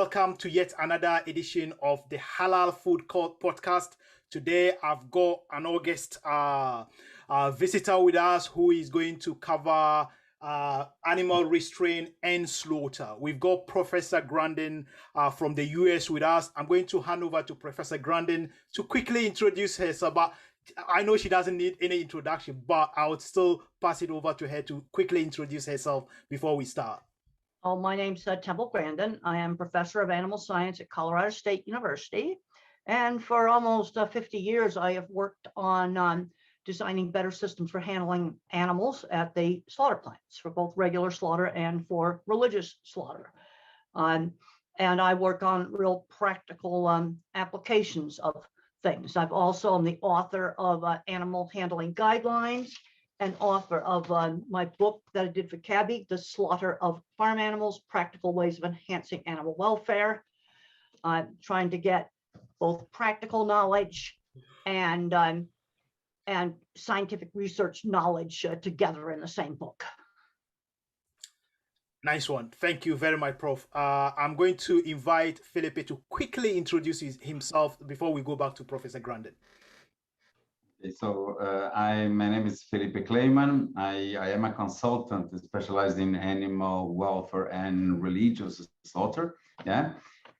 welcome to yet another edition of the Halal Food Court podcast. Today, I've got an August visitor with us who is going to cover animal restraint and slaughter. We've got Professor Grandin from the US with us. I'm going to hand over to Professor Grandin to quickly introduce herself. But I know she doesn't need any introduction, but I would still pass it over to her to quickly introduce herself before we start. Oh, my name's Temple Grandin. I am professor of animal science at Colorado State University. And for almost 50 years, I have worked on designing better systems for handling animals at the slaughter plants for both regular slaughter and for religious slaughter. And I work on real practical applications of things. I've also am the author of animal handling guidelines and author of my book that I did for CABI, The Slaughter of Farm Animals, Practical Ways of Enhancing Animal Welfare. I'm trying to get both practical knowledge and scientific research knowledge together in the same book. Nice one. Thank you very much, Prof. I'm going to invite Felipe to quickly introduce himself before we go back to Professor Grandin. So my name is Felipe Kleiman. I am a consultant specialized in animal welfare and religious slaughter. Yeah,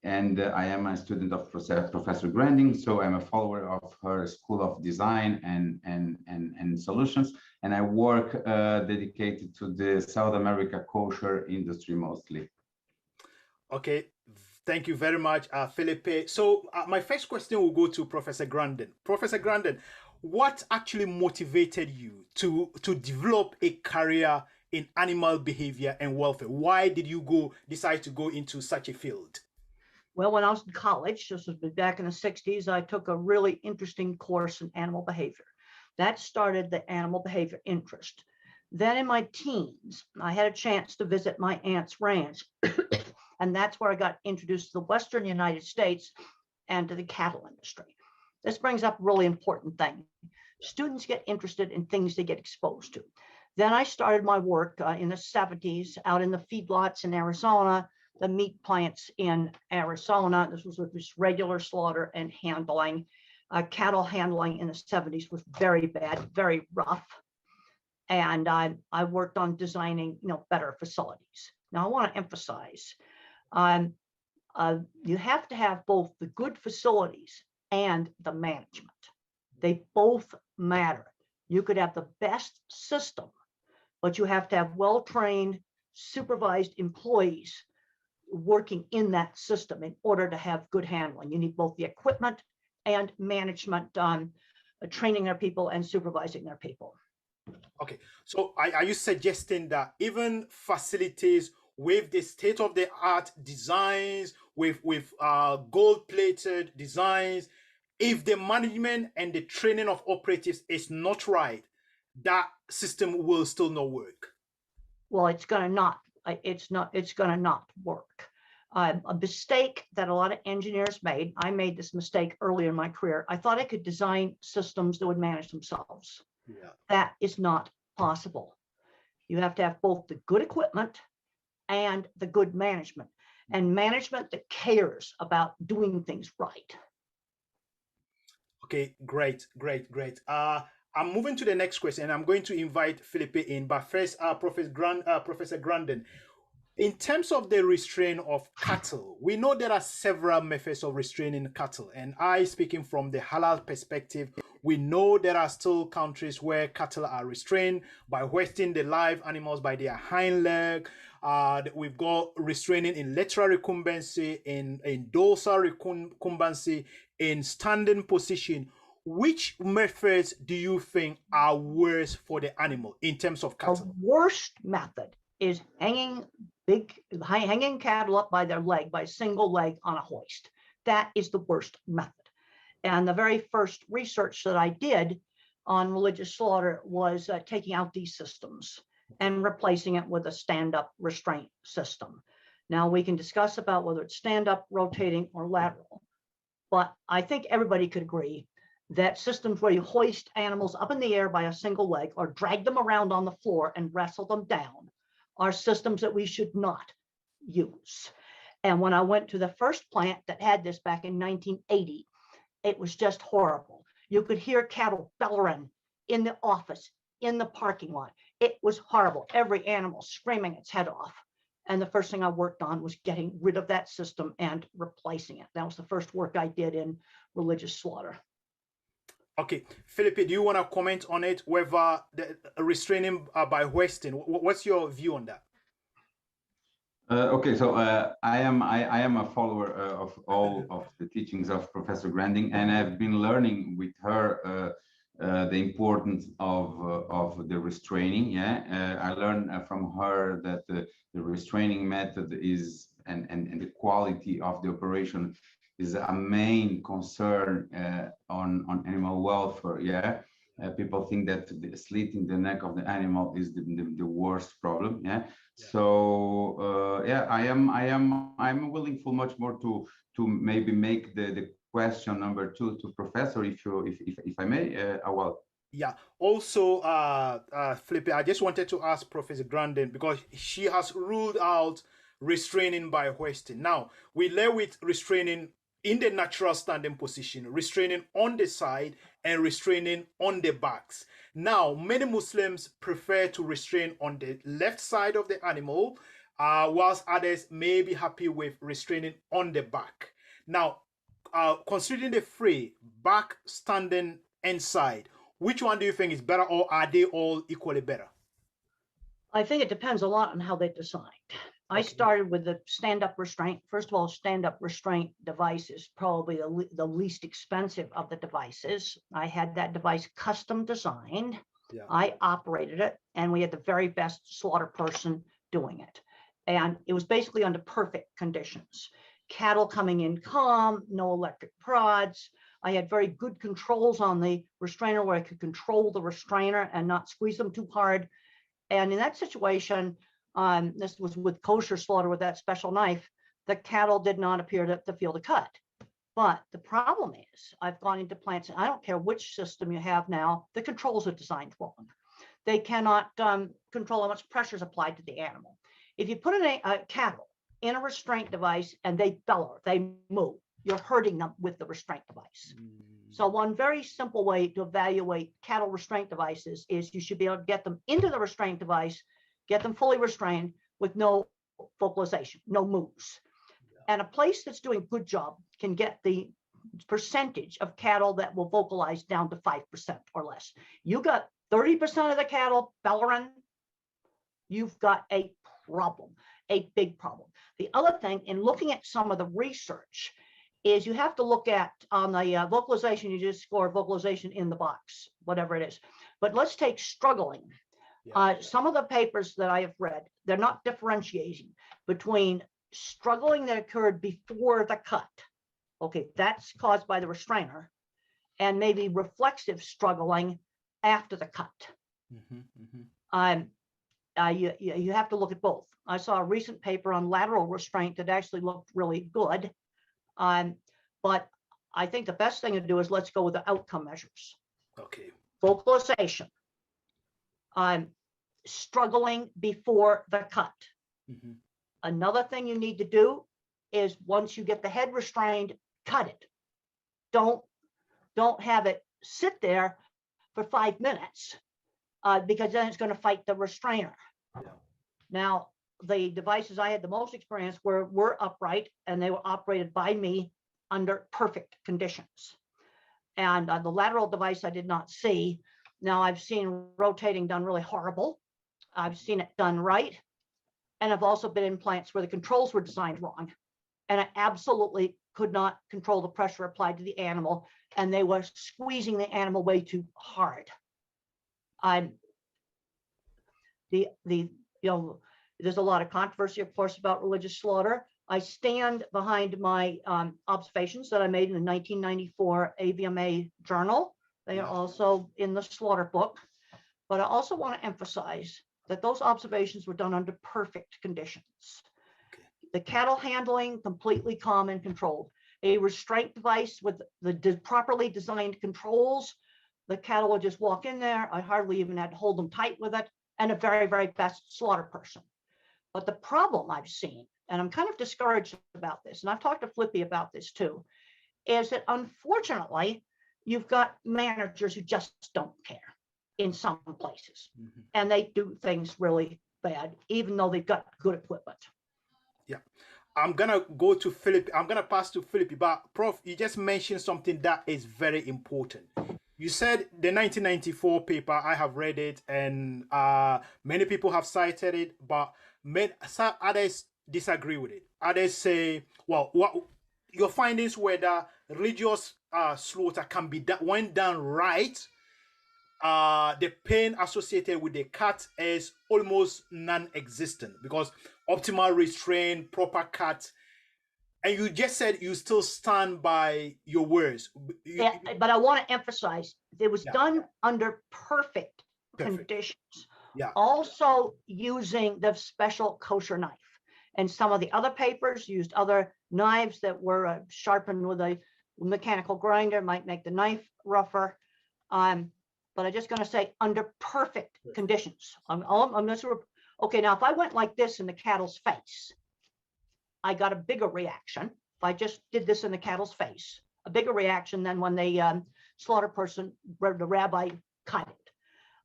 and I am a student of Professor Grandin. So I'm a follower of her School of Design and Solutions, and I work dedicated to the South America kosher industry mostly. Okay. Thank you very much, Felipe. So my first question will go to Professor Grandin. Professor Grandin, what actually motivated you to develop a career in animal behavior and welfare? Why did you decide to go into such a field? Well, when I was in college, this was back in the 60s, I took a really interesting course in animal behavior. That started the animal behavior interest. Then in my teens, I had a chance to visit my aunt's ranch. And that's where I got introduced to the Western United States and to the cattle industry. This brings up a really important thing. Students get interested in things they get exposed to. Then I started my work in the 70s out in the feedlots in Arizona, the meat plants in Arizona. This was with this regular slaughter and handling. Cattle handling in the 70s was very bad, very rough. And I worked on designing, better facilities. Now I want to emphasize, you have to have both the good facilities and the management. They both matter. You could have the best system, but you have to have well-trained, supervised employees working in that system in order to have good handling. You need both the equipment and management training their people and supervising their people. Okay, so are you suggesting that even facilities with the state-of-the-art designs, with gold-plated designs, if the management and the training of operatives is not right, that system will still not work? Well, it's going to not work. A mistake that a lot of engineers made, I made this mistake early in my career. I thought I could design systems that would manage themselves. Yeah. That is not possible. You have to have both the good equipment and the good management, and management that cares about doing things right. Okay, great. I'm moving to the next question, and I'm going to invite Felipe in, but first, Professor Grandin, in terms of the restraint of cattle, we know there are several methods of restraining cattle, and speaking from the halal perspective, we know there are still countries where cattle are restrained by hoisting the live animals by their hind leg. We've got restraining in lateral recumbency, in dorsal recumbency, in standing position. Which methods do you think are worse for the animal in terms of cattle? The worst method is hanging cattle up by their leg, by a single leg on a hoist. That is the worst method. And the very first research that I did on religious slaughter was taking out these systems and replacing it with a stand-up restraint system. Now we can discuss about whether it's stand-up, rotating, or lateral, but I think everybody could agree that systems where you hoist animals up in the air by a single leg or drag them around on the floor and wrestle them down are systems that we should not use. And when I went to the first plant that had this back in 1980, it was just horrible. You could hear cattle bellowing in the office, in the parking lot. It was horrible. Every animal screaming its head off. And the first thing I worked on was getting rid of that system and replacing it. That was the first work I did in religious slaughter. Okay, Felipe, do you want to comment on it, whether the restraining by hoisting? What's your view on that? Okay, so I am a follower of all of the teachings of Professor Grandin, and I've been learning with her the importance of the restraining. Yeah, I learned from her that the restraining method is and the quality of the operation is a main concern on animal welfare. Yeah. People think that slitting the neck of the animal is the worst problem. Yeah. So yeah, I'm willing for much more to maybe make the question number 2 to Professor, if I may. Well. Yeah. Also, Felipe, I just wanted to ask Professor Grandin, because she has ruled out restraining by hoisting. Now we lay with restraining in the natural standing position, restraining on the side and restraining on the backs. Now, many Muslims prefer to restrain on the left side of the animal, whilst others may be happy with restraining on the back. Now, considering the three, back, standing, and side, which one do you think is better, or are they all equally better? I think it depends a lot on how they designed. I started with the stand-up restraint. First of all, stand-up restraint device is probably the least expensive of the devices. I had that device custom designed. Yeah. I operated it, and we had the very best slaughter person doing it. And it was basically under perfect conditions. Cattle coming in calm, no electric prods. I had very good controls on the restrainer where I could control the restrainer and not squeeze them too hard. And in that situation, this was with kosher slaughter with that special knife, the cattle did not appear to feel the cut. But the problem is, I've gone into plants, and I don't care which system you have now, the controls are designed wrong. They cannot control how much pressure is applied to the animal. If you put a cattle in a restraint device and they bellow, they move, you're hurting them with the restraint device. So one very simple way to evaluate cattle restraint devices is you should be able to get them into the restraint device, get them fully restrained with no vocalization, no moves. And a place that's doing a good job can get the percentage of cattle that will vocalize down to 5% or less. You got 30% of the cattle bellowing, you've got a problem, a big problem. The other thing, in looking at some of the research, is you have to look at on the vocalization, you just score vocalization in the box, whatever it is. But let's take struggling. Some of the papers that I have read, they're not differentiating between struggling that occurred before the cut. Okay, that's caused by the restrainer, and maybe reflexive struggling after the cut. You have to look at both. I saw a recent paper on lateral restraint that actually looked really good. But I think the best thing to do is let's go with the outcome measures. Okay. Vocalization. Struggling before the cut. Another thing you need to do is once you get the head restrained, cut it. Don't have it sit there for 5 minutes because then it's going to fight the restrainer. Now, the devices I had the most experience were upright, and they were operated by me under perfect conditions. And the lateral device I did not see. Now I've seen rotating done really horrible. I've seen it done right. And I've also been in plants where the controls were designed wrong. And I absolutely could not control the pressure applied to the animal. And they were squeezing the animal way too hard. There's a lot of controversy, of course, about religious slaughter. I stand behind my observations that I made in the 1994 AVMA journal. They are also in the slaughter book. But I also want to emphasize that those observations were done under perfect conditions. The cattle handling completely calm and controlled. A restraint device with the properly designed controls, the cattle would just walk in there. I hardly even had to hold them tight with it, and a very, very best slaughter person. But the problem I've seen, and I'm kind of discouraged about this, and I've talked to Felipe about this too, is that unfortunately, you've got managers who just don't care in some places, and they do things really bad, even though they've got good equipment. Yeah. I'm gonna go to Philip. I'm gonna pass to Philip, but Prof, you just mentioned something that is very important. You said the 1994 paper. I have read it, and many people have cited it, but some others disagree with it. Others say, "Well, what your findings were that religious slaughter can be done when done right. The pain associated with the cut is almost non-existent because optimal restraint, proper cut." And you just said you still stand by your words. Yeah, but I want to emphasize it was done under perfect Perfect. conditions. Yeah. Also using the special kosher knife. And some of the other papers used other knives that were sharpened with a mechanical grinder, might make the knife rougher. But I'm just going to say under perfect conditions. I'm not sure. Okay, now if I went like this in the cattle's face, I got a bigger reaction. If I just did this in the cattle's face, a bigger reaction than when the slaughter person, the rabbi, cut it.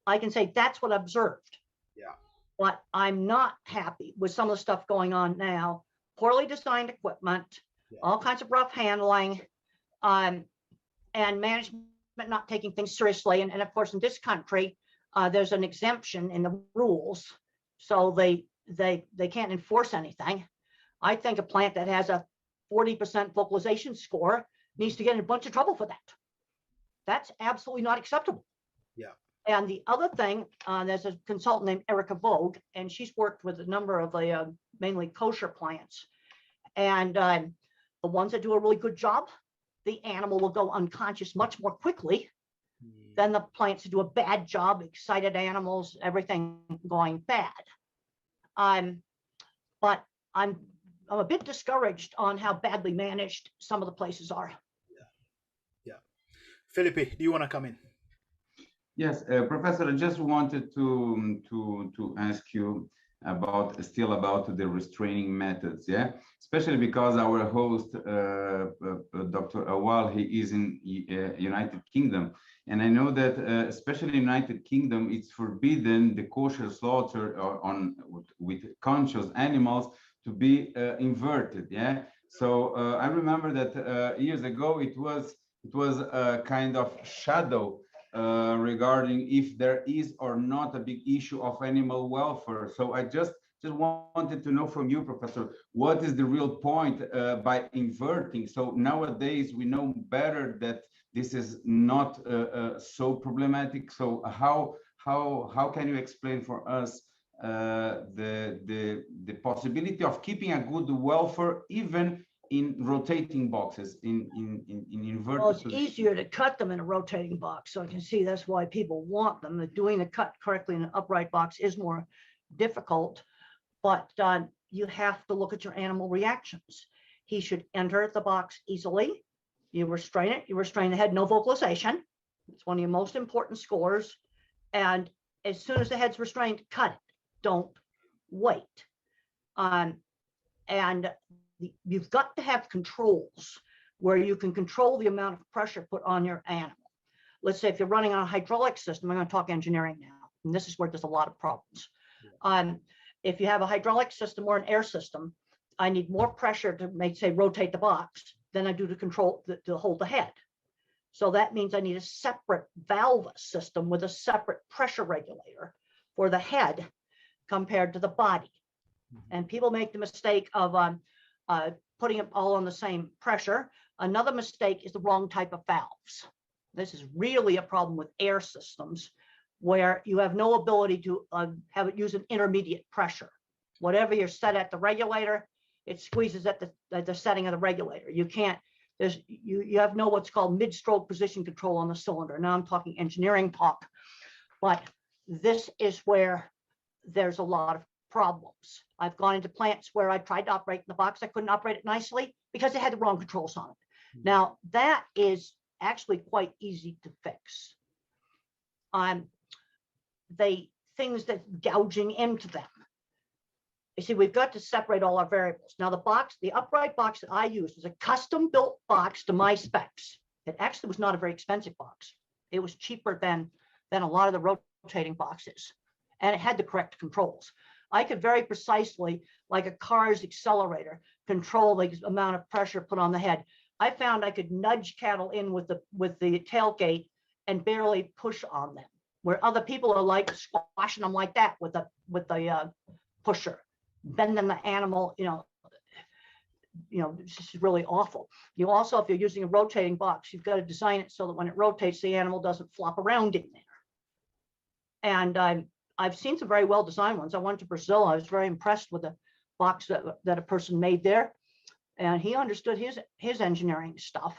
I can say that's what I observed. Yeah. But I'm not happy with some of the stuff going on now. Poorly designed equipment, all kinds of rough handling, and management not taking things seriously. And of course, in this country, there's an exemption in the rules, so they can't enforce anything. I think a plant that has a 40% vocalization score needs to get in a bunch of trouble for that. That's absolutely not acceptable. Yeah. And the other thing, there's a consultant named Erica Vogue, and she's worked with a number of the mainly kosher plants. And the ones that do a really good job, the animal will go unconscious much more quickly than the plants that do a bad job, excited animals, everything going bad. But I'm a bit discouraged on how badly managed some of the places are. Yeah. Felipe, do you want to come in? Yes, Professor, I just wanted to ask you about the restraining methods, yeah, especially because our host, Dr. Awal, he is in United Kingdom, and I know that especially in United Kingdom, it's forbidden the kosher slaughter with conscious animals to be inverted, yeah. So I remember that years ago it was a kind of shadow regarding if there is or not a big issue of animal welfare. So I just wanted to know from you, Professor, what is the real point by inverting? So nowadays we know better that this is not so problematic. So how can you explain for us the possibility of keeping a good welfare even in rotating boxes, in inverted? Well, it's easier to cut them in a rotating box, so I can see that's why people want them. Doing the cut correctly in an upright box is more difficult, but you have to look at your animal reactions. He should enter the box easily. You restrain it. You restrain the head, no vocalization. It's one of your most important scores. And as soon as the head's restrained, cut it. Don't wait. And you've got to have controls where you can control the amount of pressure put on your animal. Let's say if you're running on a hydraulic system, I'm going to talk engineering now, and this is where there's a lot of problems. If you have a hydraulic system or an air system, I need more pressure to say rotate the box than I do to control to hold the head. So that means I need a separate valve system with a separate pressure regulator for the head compared to the body. And people make the mistake of putting it all on the same pressure. Another mistake is the wrong type of valves. This is really a problem with air systems where you have no ability to have it use an intermediate pressure. Whatever you're set at the regulator, it squeezes at the setting of the regulator. You can't, you have no what's called mid-stroke position control on the cylinder. Now I'm talking engineering talk, but this is where there's a lot of problems. I've gone into plants where I tried to operate in the box. I couldn't operate it nicely because they had the wrong controls on it. Now that is actually quite easy to fix. Things that gouging into them. You see, we've got to separate all our variables. Now the upright box that I used was a custom built box to my specs. It actually was not a very expensive box. It was cheaper than a lot of the rotating boxes. And it had the correct controls. I could very precisely, like a car's accelerator, control the amount of pressure put on the head. I found I could nudge cattle in with the tailgate and barely push on them, where other people are like squashing them like that with the pusher, bending the animal. This is really awful. You also, if you're using a rotating box, you've got to design it so that when it rotates, the animal doesn't flop around in there. And I've seen some very well designed ones. I went to Brazil. I was very impressed with the box that a person made there, and he understood his engineering stuff.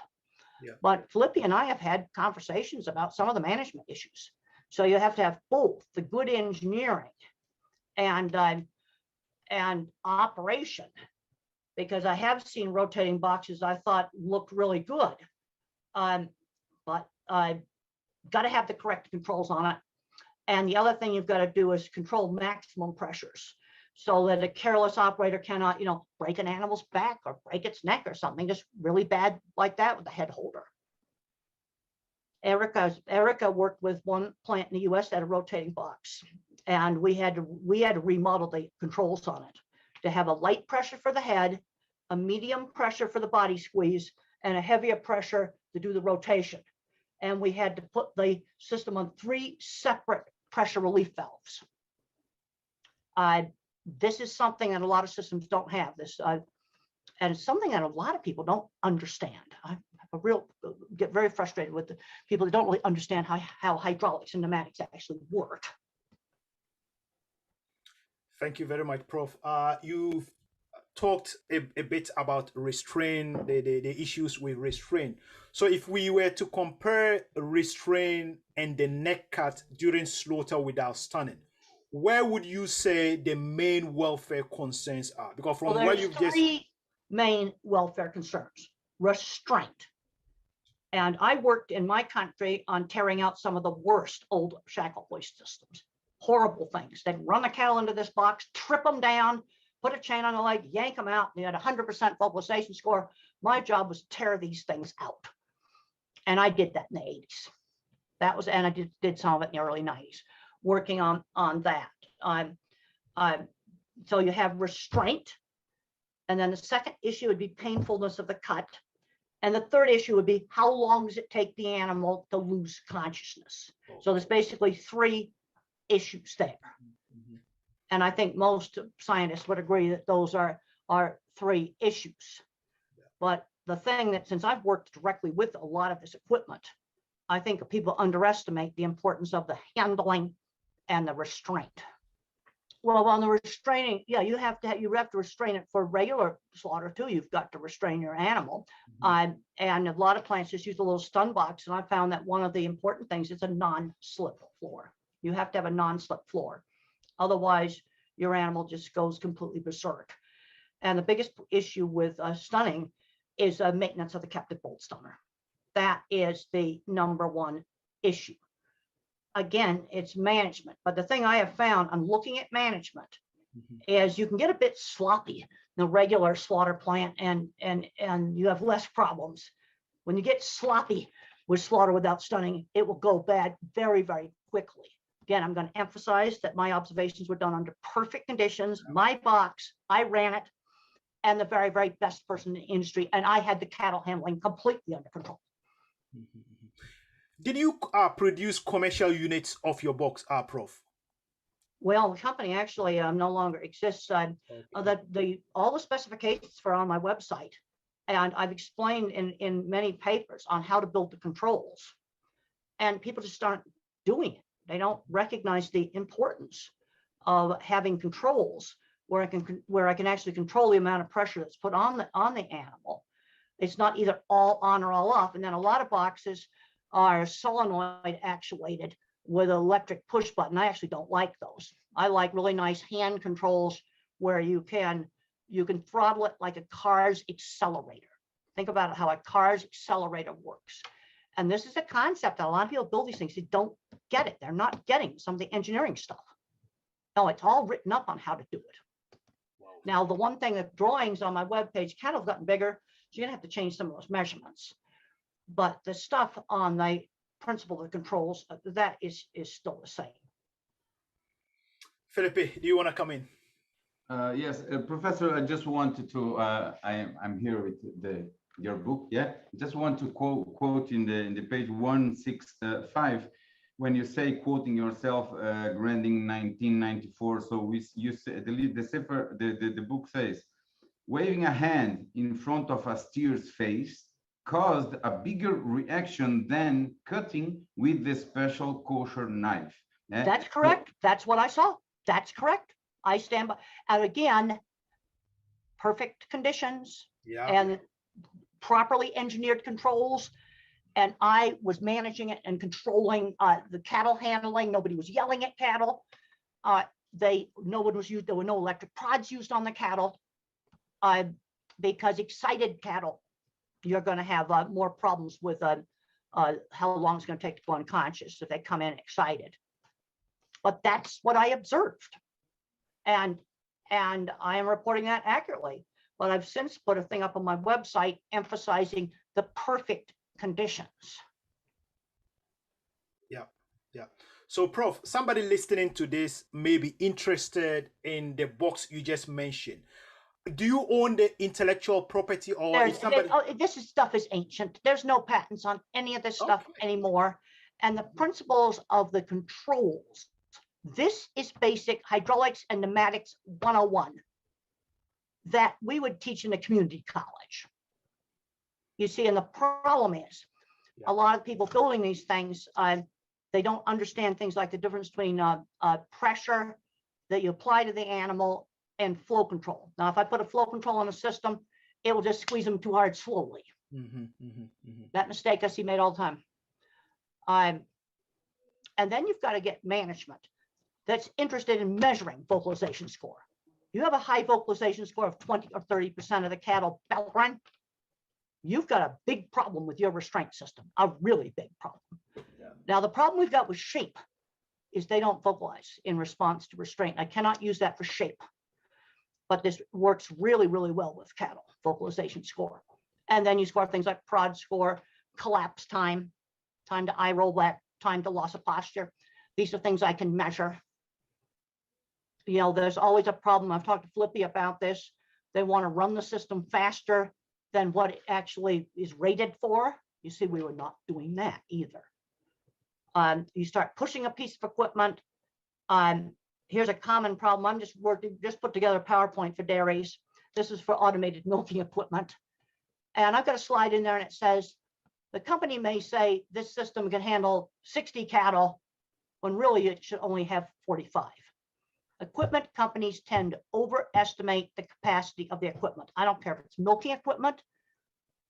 Yeah. But Felipe and I have had conversations about some of the management issues. So you have to have both the good engineering and operation, because I have seen rotating boxes I thought looked really good, but I've got to have the correct controls on it. And the other thing you've got to do is control maximum pressures so that a careless operator cannot, break an animal's back or break its neck or something just really bad like that with the head holder. Erica worked with one plant in the US that had a rotating box, and we had to remodel the controls on it to have a light pressure for the head, a medium pressure for the body squeeze, and a heavier pressure to do the rotation. And we had to put the system on 3 separate pressure relief valves. This is something that a lot of systems don't have. And it's something that a lot of people don't understand. I get very frustrated with the people that don't really understand how hydraulics and pneumatics actually work. Thank you very much, Prof. You've talked a bit about restraint, the issues with restraint. So if we were to compare restraint and the neck cut during slaughter without stunning, where would you say the main welfare concerns are? Because from what you've just... three main welfare concerns. Restraint. And I worked in my country on tearing out some of the worst old shackle hoist systems. Horrible things. They'd run the cattle into this box, trip them down, put a chain on the leg, yank them out, and you had 100% vocalization score. My job was to tear these things out. And I did that in the 80s. And I did some of it in the early 90s, working on that. So you have restraint. And then the second issue would be painfulness of the cut. And the third issue would be how long does it take the animal to lose consciousness? So there's basically 3 issues there. Mm-hmm. And I think most scientists would agree that those are 3 issues. Yeah. But the thing that, since I've worked directly with a lot of this equipment, I think people underestimate the importance of the handling and the restraint. Well, on the restraining, yeah, you have to restrain it for regular slaughter too. You've got to restrain your animal. Mm-hmm. And a lot of plants just use a little stun box. And I found that one of the important things is a non-slip floor. You have to have a non-slip floor. Otherwise, your animal just goes completely berserk. And the biggest issue with stunning is maintenance of the captive bolt stunner. That is the #1 issue. Again, it's management. But the thing I have found on looking at management is you can get a bit sloppy in a regular slaughter plant and you have less problems. When you get sloppy with slaughter without stunning, it will go bad very, very quickly. Again, I'm going to emphasize that my observations were done under perfect conditions. My box, I ran it, and the very, very best person in the industry, and I had the cattle handling completely under control. Did you produce commercial units of your box, Prof? Well, the company actually no longer exists. Okay. All the specifications are on my website, and I've explained in many papers on how to build the controls, and people just aren't doing it. They don't recognize the importance of having controls where I can actually control the amount of pressure that's put on the animal. It's not either all on or all off. And then a lot of boxes are solenoid actuated with an electric push button. I actually don't like those. I like really nice hand controls where you can throttle it like a car's accelerator. Think about how a car's accelerator works. And this is a concept that a lot of people build these things. They don't get it. They're not getting some of the engineering stuff. No, it's all written up on how to do it. Now, the one thing that drawings on my webpage, cattle have gotten bigger, so you're gonna have to change some of those measurements. But the stuff on the principle of controls, that is still the same. Felipe, do you want to come in? Yes, Professor, I just wanted to, I'm here with your book, yeah? Just want to quote in the page 165, when you say, quoting yourself, Grandin 1994, so you say, the book says, waving a hand in front of a steer's face caused a bigger reaction than cutting with the special kosher knife. Yeah? That's correct. That's what I saw. That's correct. I stand by. And again, perfect conditions and properly engineered controls. And I was managing it and controlling the cattle handling. Nobody was yelling at cattle. No one was used. There were no electric prods used on the cattle. Because excited cattle, you're going to have more problems with how long it's going to take to go unconscious if they come in excited. But that's what I observed, and I am reporting that accurately. But I've since put a thing up on my website emphasizing the perfect conditions. Yeah. So, Prof, somebody listening to this may be interested in the box you just mentioned. Do you own the intellectual property, or is somebody... This stuff is ancient. There's no patents on any of this stuff anymore. And the principles of the controls, this is basic hydraulics and pneumatics 101 that we would teach in a community college. You see, and the problem is a lot of people building these things, they don't understand things like the difference between pressure that you apply to the animal and flow control. Now, if I put a flow control in a system, it will just squeeze them too hard slowly. That mistake I see made all the time. And then you've got to get management that's interested in measuring vocalization score. You have a high vocalization score of 20 or 30% of the cattle belt run, you've got a big problem with your restraint system, a really big problem. Now, the problem we've got with shape is they don't vocalize in response to restraint. I cannot use that for shape, but this works really, really well with cattle, vocalization score. And then you score things like prod score, collapse time, time to eye roll back, time to loss of posture. These are things I can measure. You know, there's always a problem. I've talked to Felipe about this. They want to run the system faster than what it actually is rated for. You see, we were not doing that either. You start pushing a piece of equipment. Here's a common problem. I'm just put together a PowerPoint for dairies. This is for automated milking equipment. And I've got a slide in there and it says, the company may say this system can handle 60 cattle when really it should only have 45. Equipment companies tend to overestimate the capacity of the equipment. I don't care if it's milking equipment,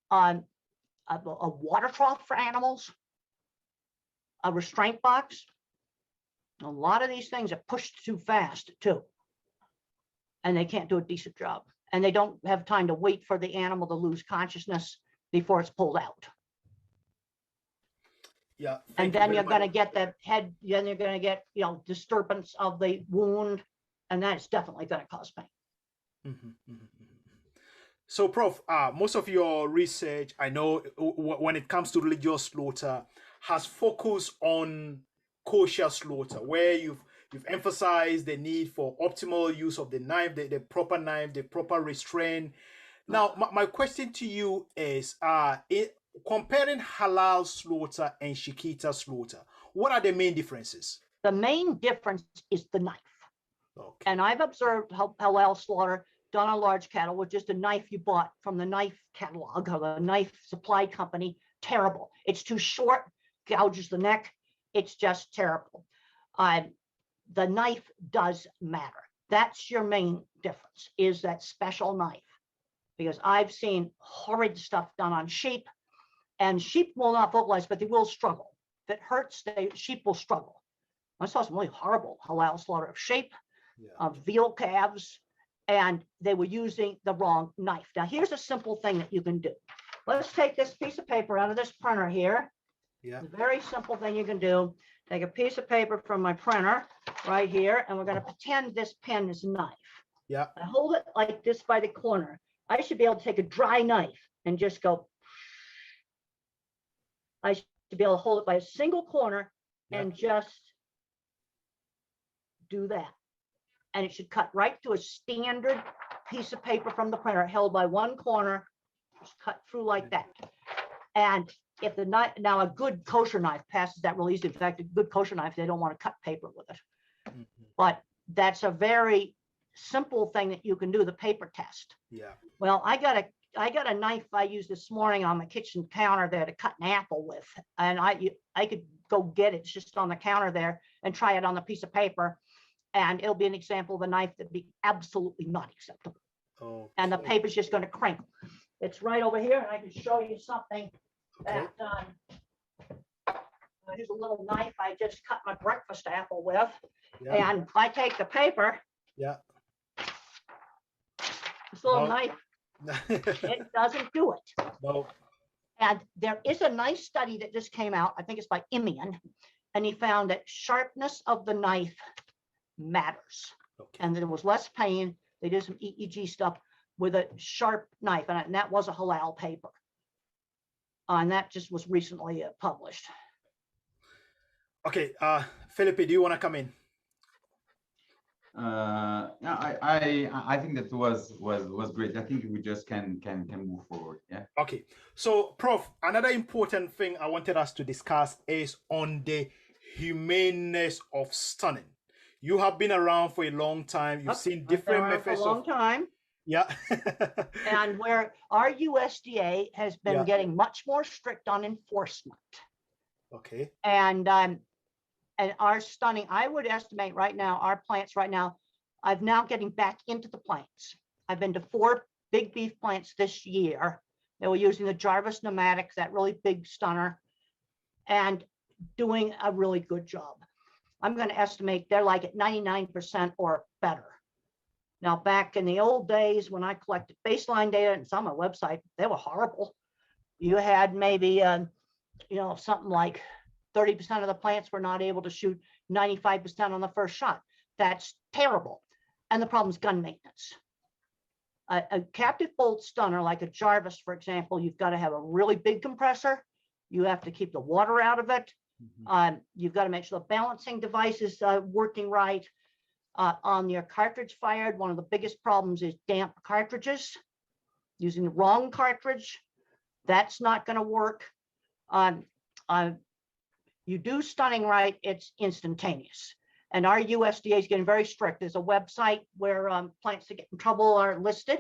a water trough for animals, a restraint box. A lot of these things are pushed too fast too, and they can't do a decent job. And they don't have time to wait for the animal to lose consciousness before it's pulled out. Yeah. And then you're going to get the head, then you're going to get, you know, disturbance of the wound, and that's definitely going to cause pain. So, Prof, most of your research, I know, when it comes to religious slaughter, has focused on kosher slaughter, where you've emphasized the need for optimal use of the knife, the proper restraint. Now, my question to you is, comparing halal slaughter and Shikita slaughter, what are the main differences? The main difference is the knife. Okay. And I've observed halal slaughter done on large cattle with just a knife you bought from the knife catalog or the knife supply company. Terrible. It's too short, gouges the neck. It's just terrible. The knife does matter. That's your main difference, is that special knife. Because I've seen horrid stuff done on sheep, and sheep will not vocalize, but they will struggle. If it hurts, sheep will struggle. I saw some really horrible halal slaughter of sheep, of veal calves, and they were using the wrong knife. Now, here's a simple thing that you can do. Let's take this piece of paper out of this printer here. Yeah. It's a very simple thing you can do. Take a piece of paper from my printer right here, and we're going to pretend this pen is a knife. Yeah. I hold it like this by the corner. I should be able to take a dry knife and just go. I should be able to hold it by a single corner and just do that. And it should cut right to a standard piece of paper from the printer held by one corner, just cut through like that. And if the knife, now a good kosher knife passes that real easily. In fact, a good kosher knife, they don't want to cut paper with it. Mhm. But that's a very simple thing that you can do, the paper test. Yeah. Well, I got a knife I used this morning on my kitchen counter there to cut an apple with, and I could go get it. It's just on the counter there and try it on a piece of paper, and it'll be an example of a knife that'd be absolutely not acceptable. Okay. And the paper's just going to crinkle. It's right over here, and I can show you something Okay. that here's a little knife I just cut my breakfast apple with, Yeah. and I take the paper. Yeah. This little No. knife, it doesn't do it. No. And there is a nice study that just came out, I think it's by Imian, and he found that sharpness of the knife matters. Okay. And there was less pain. They did some EEG stuff with a sharp knife, and that was a halal paper. And that just was recently published. Okay. Felipe, do you want to come in? Yeah, I think that was great. I think we just can move forward. Yeah. Okay. So, Prof, another important thing I wanted us to discuss is on the humaneness of stunning. You have been around for a long time. You've seen different I've been around for a methods long of time. yeah. And where our USDA has been Yeah. getting much more strict on enforcement. Okay. And our stunning, I would estimate right now, our plants right now, I'm now getting back into the plants. I've been to 4 big beef plants this year. They were using the Jarvis pneumatic, that really big stunner, and doing a really good job. I'm going to estimate they're like at 99% or better. Now, back in the old days when I collected baseline data, and some on my website, they were horrible. You had maybe, something like 30% of the plants were not able to shoot 95% on the first shot. That's terrible. And the problem is gun maintenance. A captive bolt stunner like a Jarvis, for example, you've got to have a really big compressor. You have to keep the water out of it. You've got to make sure the balancing device is working right. On your cartridge fired, one of the biggest problems is damp cartridges. Using the wrong cartridge, that's not going to work. You do stunning right, it's instantaneous. And our USDA is getting very strict. There's a website where plants that get in trouble are listed.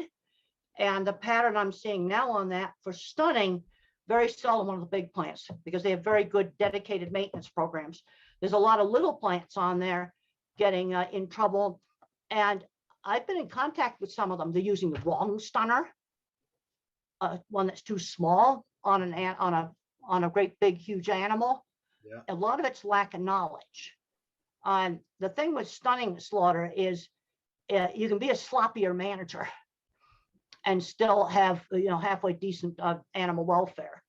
And the pattern I'm seeing now on that for stunning, very seldom one of the big plants, because they have very good dedicated maintenance programs. There's a lot of little plants on there getting in trouble. And I've been in contact with some of them. They're using the wrong stunner, one that's too small on a great big huge animal. Yeah. A lot of it's lack of knowledge. The thing with stunning slaughter is you can be a sloppier manager and still have halfway decent animal welfare.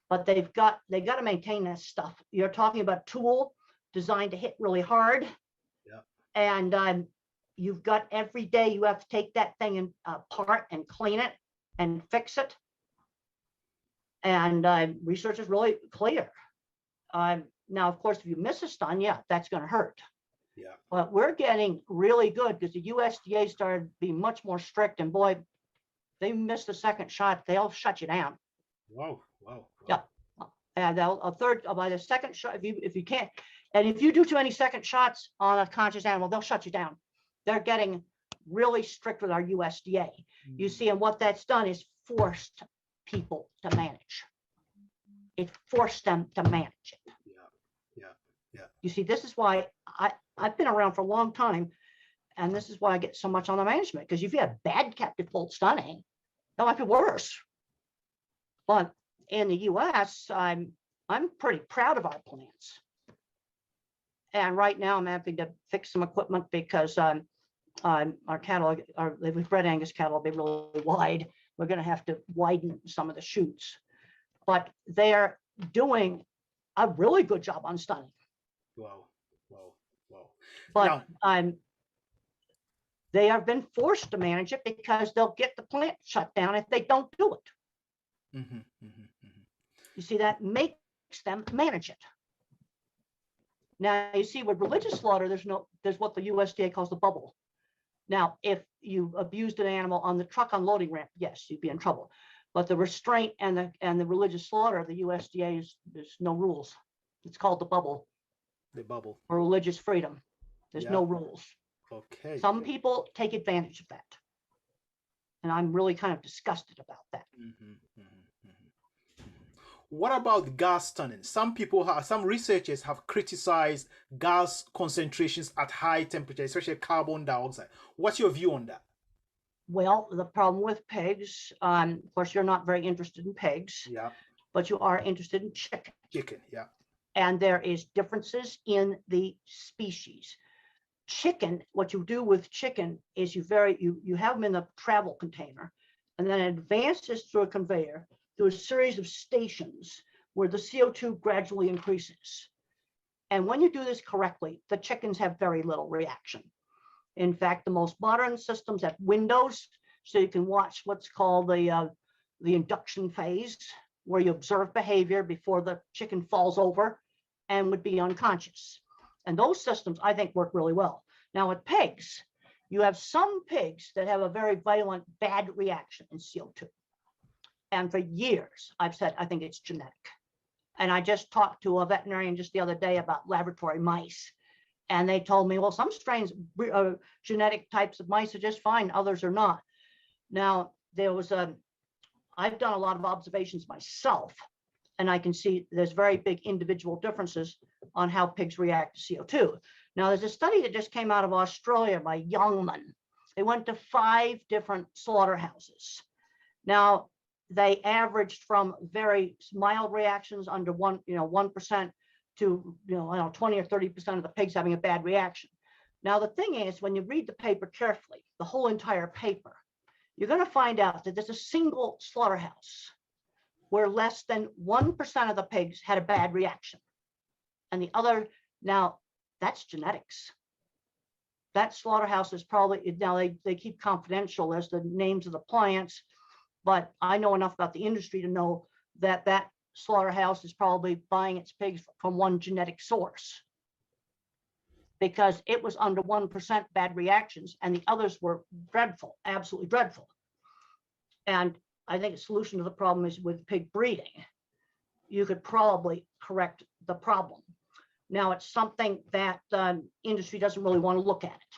But they got to maintain this stuff. You're talking about a tool designed to hit really hard. Yeah. And you've got every day you have to take that thing apart and clean it and fix it. And research is really clear. Now, of course, if you miss a stun, yeah, that's going to hurt. Yeah. But we're getting really good because the USDA started being much more strict. And boy, they missed the second shot, they'll shut you down. Wow. Wow. Yeah. And by the second shot, if you can't, and if you do too many second shots on a conscious animal, they'll shut you down. They're getting really strict with our USDA. You see, and what that's done is forced people to manage. It forced them to manage it. Yeah. You see, this is why I've been around for a long time, and this is why I get so much on the management, because if you have bad captive bolt stunning, that might be worse. But in the US, I'm pretty proud of our plants. And right now I'm having to fix some equipment because our catalog, with Red Angus cattle, will be really wide. We're going to have to widen some of the chutes. But they're doing a really good job on stunning. Wow. But They have been forced to manage it because they'll get the plant shut down if they don't do it. You see, that makes them manage it. Now, you see, with religious slaughter, there's what the USDA calls the bubble. Now, if you abused an animal on the truck unloading ramp, yes, you'd be in trouble. But the restraint and the religious slaughter, the USDA there's no rules. It's called the bubble. The bubble. For religious freedom. There's no rules. Okay. Some people take advantage of that. And I'm really kind of disgusted about that. What about gas stunning? Some researchers have criticized gas concentrations at high temperature, especially carbon dioxide. What's your view on that? Well, the problem with pigs, of course, you're not very interested in pigs, but you are interested in chicken. Chicken, yeah. And there is differences in the species. Chicken, what you do with chicken is you have them in the travel container, and then it advances through a conveyor through a series of stations where the CO2 gradually increases. And when you do this correctly, the chickens have very little reaction. In fact, the most modern systems have windows, so you can watch what's called the induction phase, where you observe behavior before the chicken falls over and would be unconscious. And those systems, I think, work really well. Now, with pigs, you have some pigs that have a very violent bad reaction in CO2. And for years, I've said, I think it's genetic. And I just talked to a veterinarian just the other day about laboratory mice. And they told me, well, some strains, genetic types of mice are just fine, others are not. Now, I've done a lot of observations myself, and I can see there's very big individual differences on how pigs react to CO2. Now, there's a study that just came out of Australia by Youngman. They went to 5 different slaughterhouses. Now, they averaged from very mild reactions under 1% to 20 or 30% of the pigs having a bad reaction. Now, the thing is, when you read the paper carefully, the whole entire paper, you're going to find out that there's a single slaughterhouse where less than 1% of the pigs had a bad reaction. And the other, now, that's genetics. That slaughterhouse is probably, now they keep confidential as the names of the plants, but I know enough about the industry to know that that slaughterhouse is probably buying its pigs from one genetic source, because it was under 1% bad reactions and the others were dreadful, absolutely dreadful. And I think a solution to the problem is with pig breeding. You could probably correct the problem. Now, it's something that the industry doesn't really want to look at it.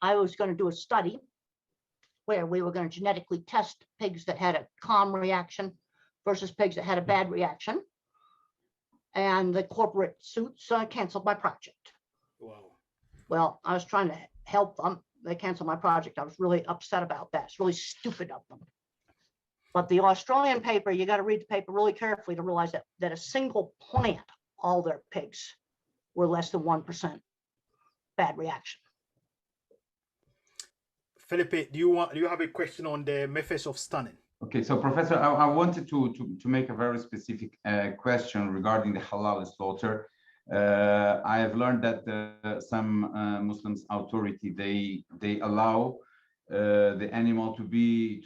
I was going to do a study where we were going to genetically test pigs that had a calm reaction versus pigs that had a bad reaction. And the corporate suits canceled my project. Wow. Well, I was trying to help them. They canceled my project. I was really upset about that. It's really stupid of them. But the Australian paper, you got to read the paper really carefully to realize that a single plant, all their pigs were less than 1% bad reaction. Felipe, do you have a question on the methods of stunning? Okay, so Professor, I wanted to make a very specific question regarding the halal slaughter. I have learned that some Muslims authority they allow the animal to be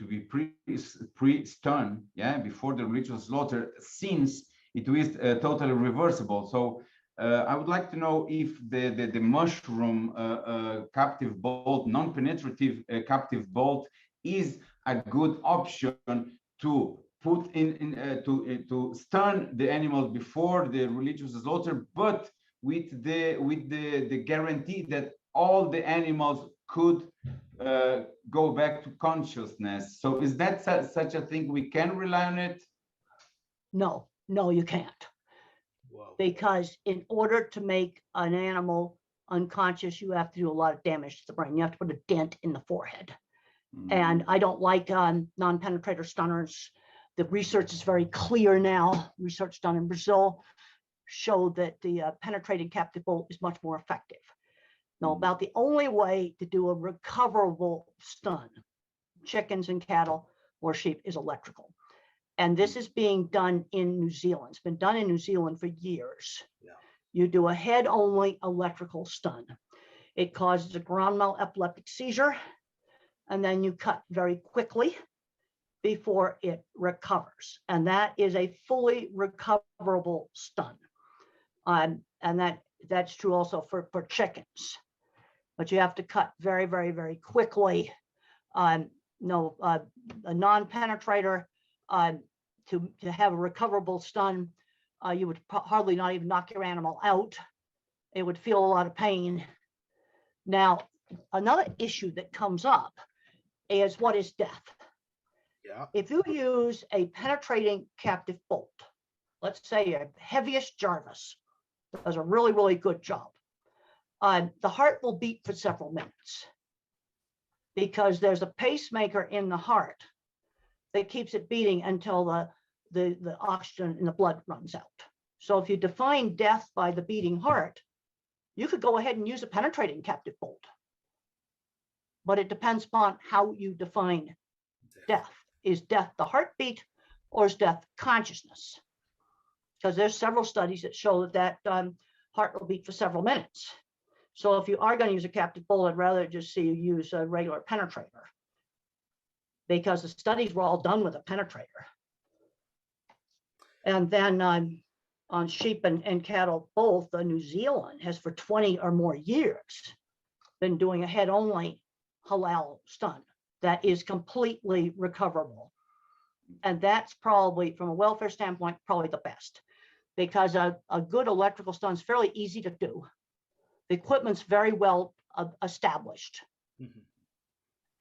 pre-stunned, before the ritual slaughter, since it is totally reversible. So I would like to know if the mushroom captive bolt, non-penetrative captive bolt, is a good option to put to stun the animal before the religious slaughter, but with the guarantee that all the animals could go back to consciousness. So is that such a thing? We can rely on it? No, you can't. Wow. Because in order to make an animal unconscious, you have to do a lot of damage to the brain. You have to put a dent in the forehead. And I don't like non-penetrator stunners. The research is very clear now. Research done in Brazil showed that the penetrating captive bolt is much more effective. Now, about the only way to do a recoverable stun, chickens and cattle or sheep, is electrical. And this is being done in New Zealand. It's been done in New Zealand for years. Yeah. You do a head-only electrical stun. It causes a grand mal epileptic seizure, and then you cut very quickly before it recovers. And that is a fully recoverable stun. And that's true also for chickens. But you have to cut very, very, very quickly. A non-penetrator, to have a recoverable stun, you would hardly not even knock your animal out. It would feel a lot of pain. Now, another issue that comes up is, what is death? Yeah. If you use a penetrating captive bolt, let's say your heaviest Jarvis does a really, really good job, the heart will beat for several minutes because there's a pacemaker in the heart that keeps it beating until the oxygen in the blood runs out. So if you define death by the beating heart, you could go ahead and use a penetrating captive bolt. But it depends upon how you define death. Is death the heartbeat, or is death consciousness? Because there's several studies that show that heart will beat for several minutes. So if you are going to use a captive bolt, I'd rather just see you use a regular penetrator, because the studies were all done with a penetrator. And then on sheep and cattle both, New Zealand has for 20 or more years been doing a head-only halal stun that is completely recoverable. And that's probably, from a welfare standpoint, probably the best, because a good electrical stun is fairly easy to do. The equipment's very well established. Mm-hmm.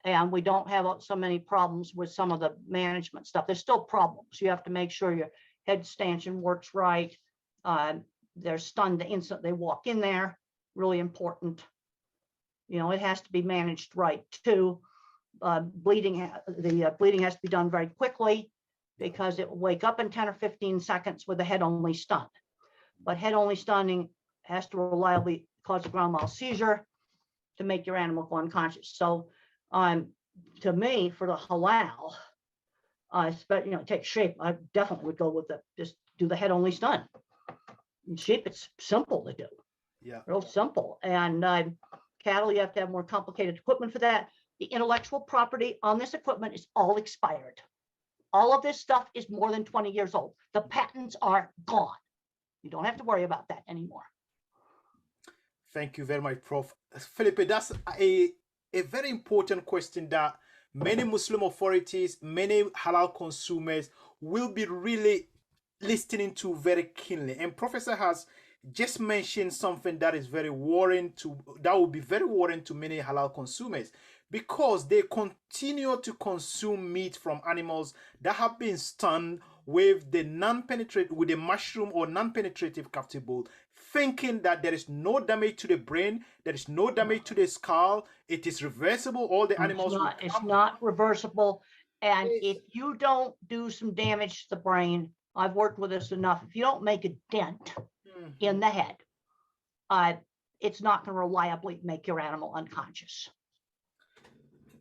And we don't have so many problems with some of the management stuff. There's still problems. You have to make sure your head stanchion works right. They're stunned the instant they walk in there. Really important. You know, it has to be managed right too. The bleeding has to be done very quickly, because it will wake up in 10 or 15 seconds with a head-only stun. But head-only stunning has to reliably cause a grand mal seizure to make your animal go unconscious. So to me, for the halal, take sheep, I definitely would go with just do the head-only stun. In sheep, it's simple to do. Yeah. Real simple. And cattle, you have to have more complicated equipment for that. The intellectual property on this equipment is all expired. All of this stuff is more than 20 years old. The patents are gone. You don't have to worry about that anymore. Thank you very much, Prof. Felipe, that's a very important question that many Muslim authorities, many halal consumers will be really listening to very keenly. And Professor has just mentioned something that is very worrying that will be very worrying to many halal consumers, because they continue to consume meat from animals that have been stunned with the mushroom or non-penetrative captive bolt, thinking that there is no damage to the brain, there is no damage to the skull, it is reversible, all the animals it's not reversible. And if you don't do some damage to the brain, I've worked with this enough, if you don't make a dent in the head, it's not going to reliably make your animal unconscious.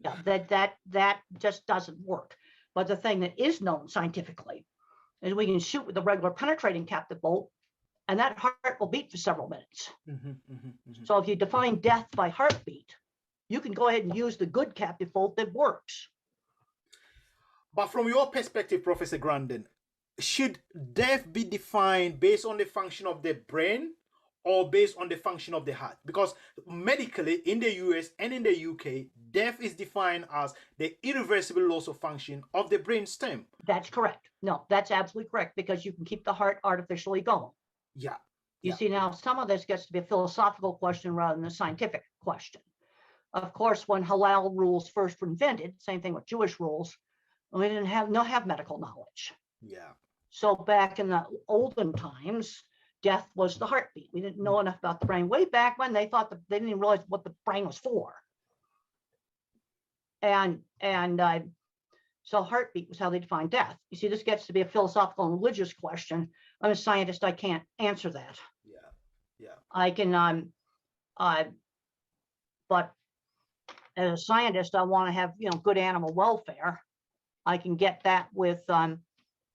Yeah, that just doesn't work. But the thing that is known scientifically is we can shoot with a regular penetrating captive bolt, and that heart will beat for several minutes. So if you define death by heartbeat, you can go ahead and use the good captive bolt that works. But from your perspective, Professor Grandin, should death be defined based on the function of the brain or based on the function of the heart? Because medically, in the US and in the UK, death is defined as the irreversible loss of function of the brain stem. That's correct. No, that's absolutely correct, because you can keep the heart artificially going. Yeah. You see, now some of this gets to be a philosophical question rather than a scientific question. Of course, when halal rules first were invented, same thing with Jewish rules, we didn't have medical knowledge. Yeah. So back in the olden times, death was the heartbeat. We didn't know enough about the brain. Way back when, they thought they didn't even realize what the brain was for. And so heartbeat was how they defined death. You see, this gets to be a philosophical and religious question. I'm a scientist. I can't answer that. Yeah. I can, but as a scientist, I want to have, good animal welfare. I can get that with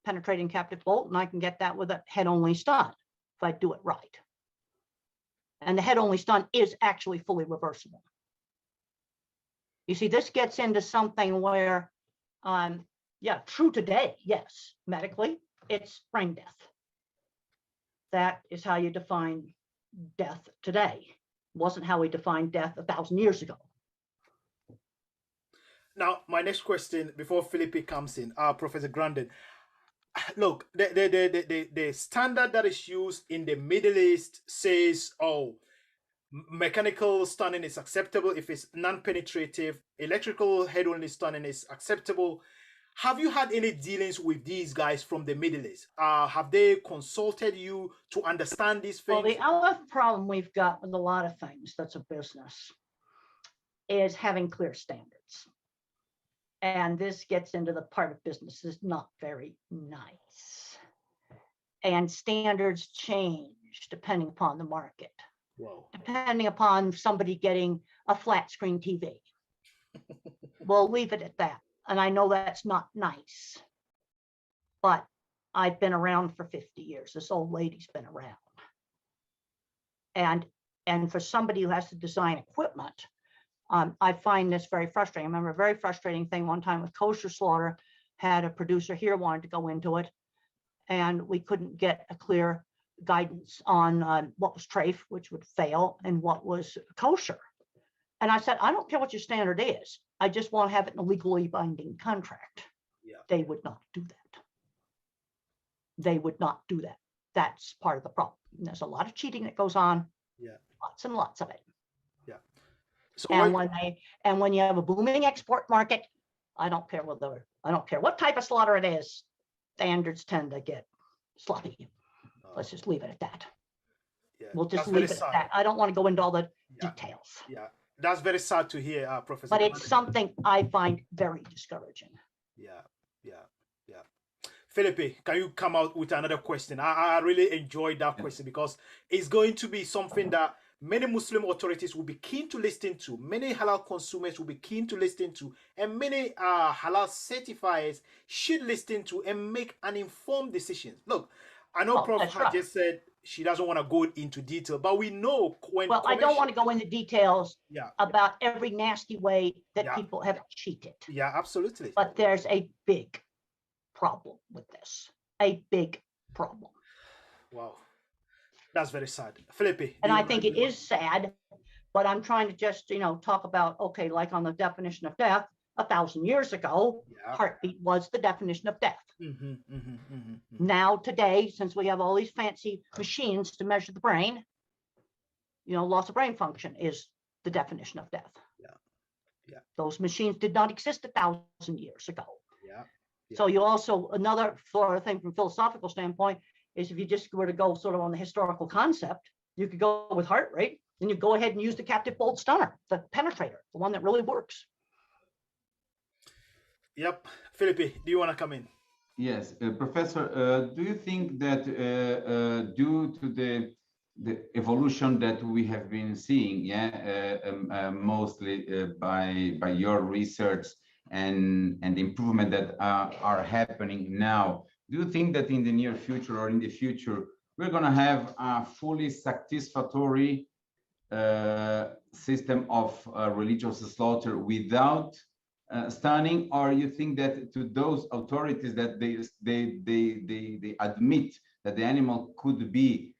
penetrating captive bolt, and I can get that with a head-only stun if I do it right. And the head only stun is actually fully reversible. You see, this gets into something where, yeah, true today, yes, medically, it's brain death. That is how you define death today. Wasn't how we defined death 1,000 years ago. Now, my next question before Felipe comes in, Professor Grandin. Look, the standard that is used in the Middle East says, oh, mechanical stunning is acceptable if it's non-penetrative. Electrical head-only stunning is acceptable. Have you had any dealings with these guys from the Middle East? Have they consulted you to understand these things? Well, the other problem we've got with a lot of things that's a business is having clear standards. And this gets into the part of business is not very nice. And standards change depending upon the market. Whoa. Depending upon somebody getting a flat screen TV. We'll leave it at that. And I know that's not nice, but I've been around for 50 years. This old lady's been around. And for somebody who has to design equipment, I find this very frustrating. I remember a very frustrating thing one time with kosher slaughter, had a producer here wanted to go into it, and we couldn't get a clear guidance on what was trafe, which would fail, and what was kosher. And I said, I don't care what your standard is. I just want to have it in a legally binding contract. Yeah. They would not do that. They would not do that. That's part of the problem. And there's a lot of cheating that goes on. Yeah. Lots and lots of it. Yeah. So when you have a booming export market, I don't care what type of slaughter it is, standards tend to get sloppy. Let's just leave it at that. Yeah. We'll just leave it at that. I don't want to go into all the details. Yeah, that's very sad to hear, Professor. But it's something I find very discouraging. Yeah. Felipe, can you come out with another question? I really enjoyed that question because it's going to be something that many Muslim authorities will be keen to listen to, many halal consumers will be keen to listen to, and many halal certifiers should listen to and make an informed decision. Look, I know Prof just said she doesn't want to go into detail, but we know when. Well, I don't want to go into details about every nasty way that people have cheated. Yeah, absolutely. But there's a big problem with this. A big problem. Wow. That's very sad. Felipe. And I think it is sad, but I'm trying to just, talk about, okay, like on the definition of death, 1,000 years ago, heartbeat was the definition of death. Now, today, since we have all these fancy machines to measure the brain, loss of brain function is the definition of death. Those machines did not exist 1,000 years ago. So you also, another sort of thing from philosophical standpoint is if you just were to go sort of on the historical concept, you could go with heart rate, and you go ahead and use the captive bolt stunner, the penetrator, the one that really works. Yep. Felipe, do you want to come in? Yes, Professor, do you think that due to the evolution that we have been seeing, mostly by your research and the improvement that are happening now, do you think that in the near future or in the future, we're going to have a fully satisfactory system of religious slaughter without stunning, or you think that to those authorities that they admit that the animal could be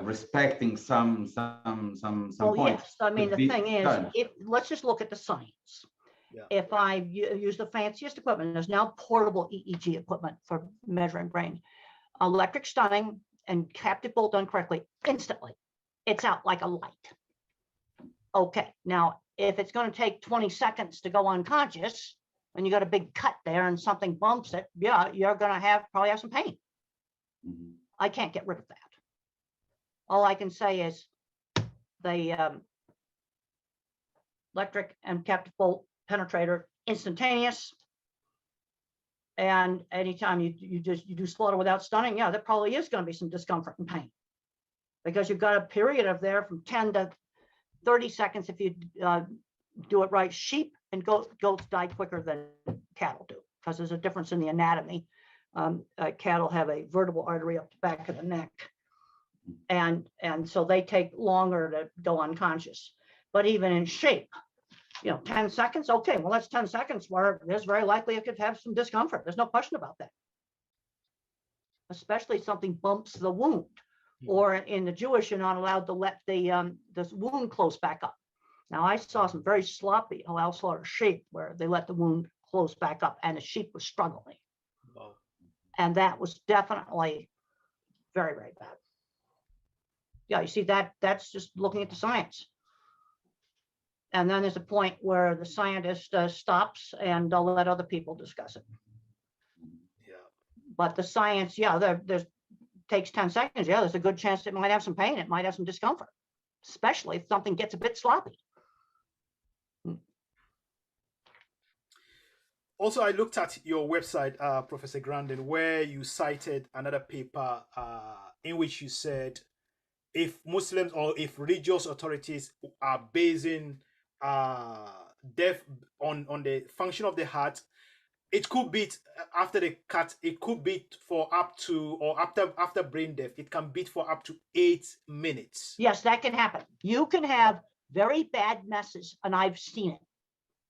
respecting some points? Yes, I mean the thing is, let's just look at the science. If I use the fanciest equipment, there's now portable EEG equipment for measuring brain, electric stunning and captive bolt done correctly, instantly, it's out like a light. Okay, now if it's going to take 20 seconds to go unconscious and you got a big cut there and something bumps it, you're going to probably have some pain. I can't get rid of that. All I can say is the electric and captive bolt penetrator, instantaneous. And anytime you do slaughter without stunning, there probably is going to be some discomfort and pain, because you've got a period of there from 10 to 30 seconds if you do it right. Sheep and goats die quicker than cattle do, because there's a difference in the anatomy. Cattle have a vertebral artery up the back of the neck, And so they take longer to go unconscious. But even in shape, 10 seconds, okay, well, that's 10 seconds where there's very likely it could have some discomfort. There's no question about that. Especially if something bumps the wound. Or in the Jewish, you're not allowed to let the wound close back up. Now, I saw some very sloppy halal slaughter sheep where they let the wound close back up and the sheep was struggling. Wow. And that was definitely very, very bad. Yeah, you see that's just looking at the science. And then there's a point where the scientist stops and they'll let other people discuss it. Yeah. But the science, there's takes 10 seconds. Yeah, there's a good chance it might have some pain. It might have some discomfort, especially if something gets a bit sloppy. Also, I looked at your website, Professor Grandin, where you cited another paper in which you said if Muslims or if religious authorities are basing death on the function of the heart, it could beat after the cut. It could beat for up to, or after brain death, it can beat for up to 8 minutes. Yes, that can happen. You can have very bad messes, and I've seen it.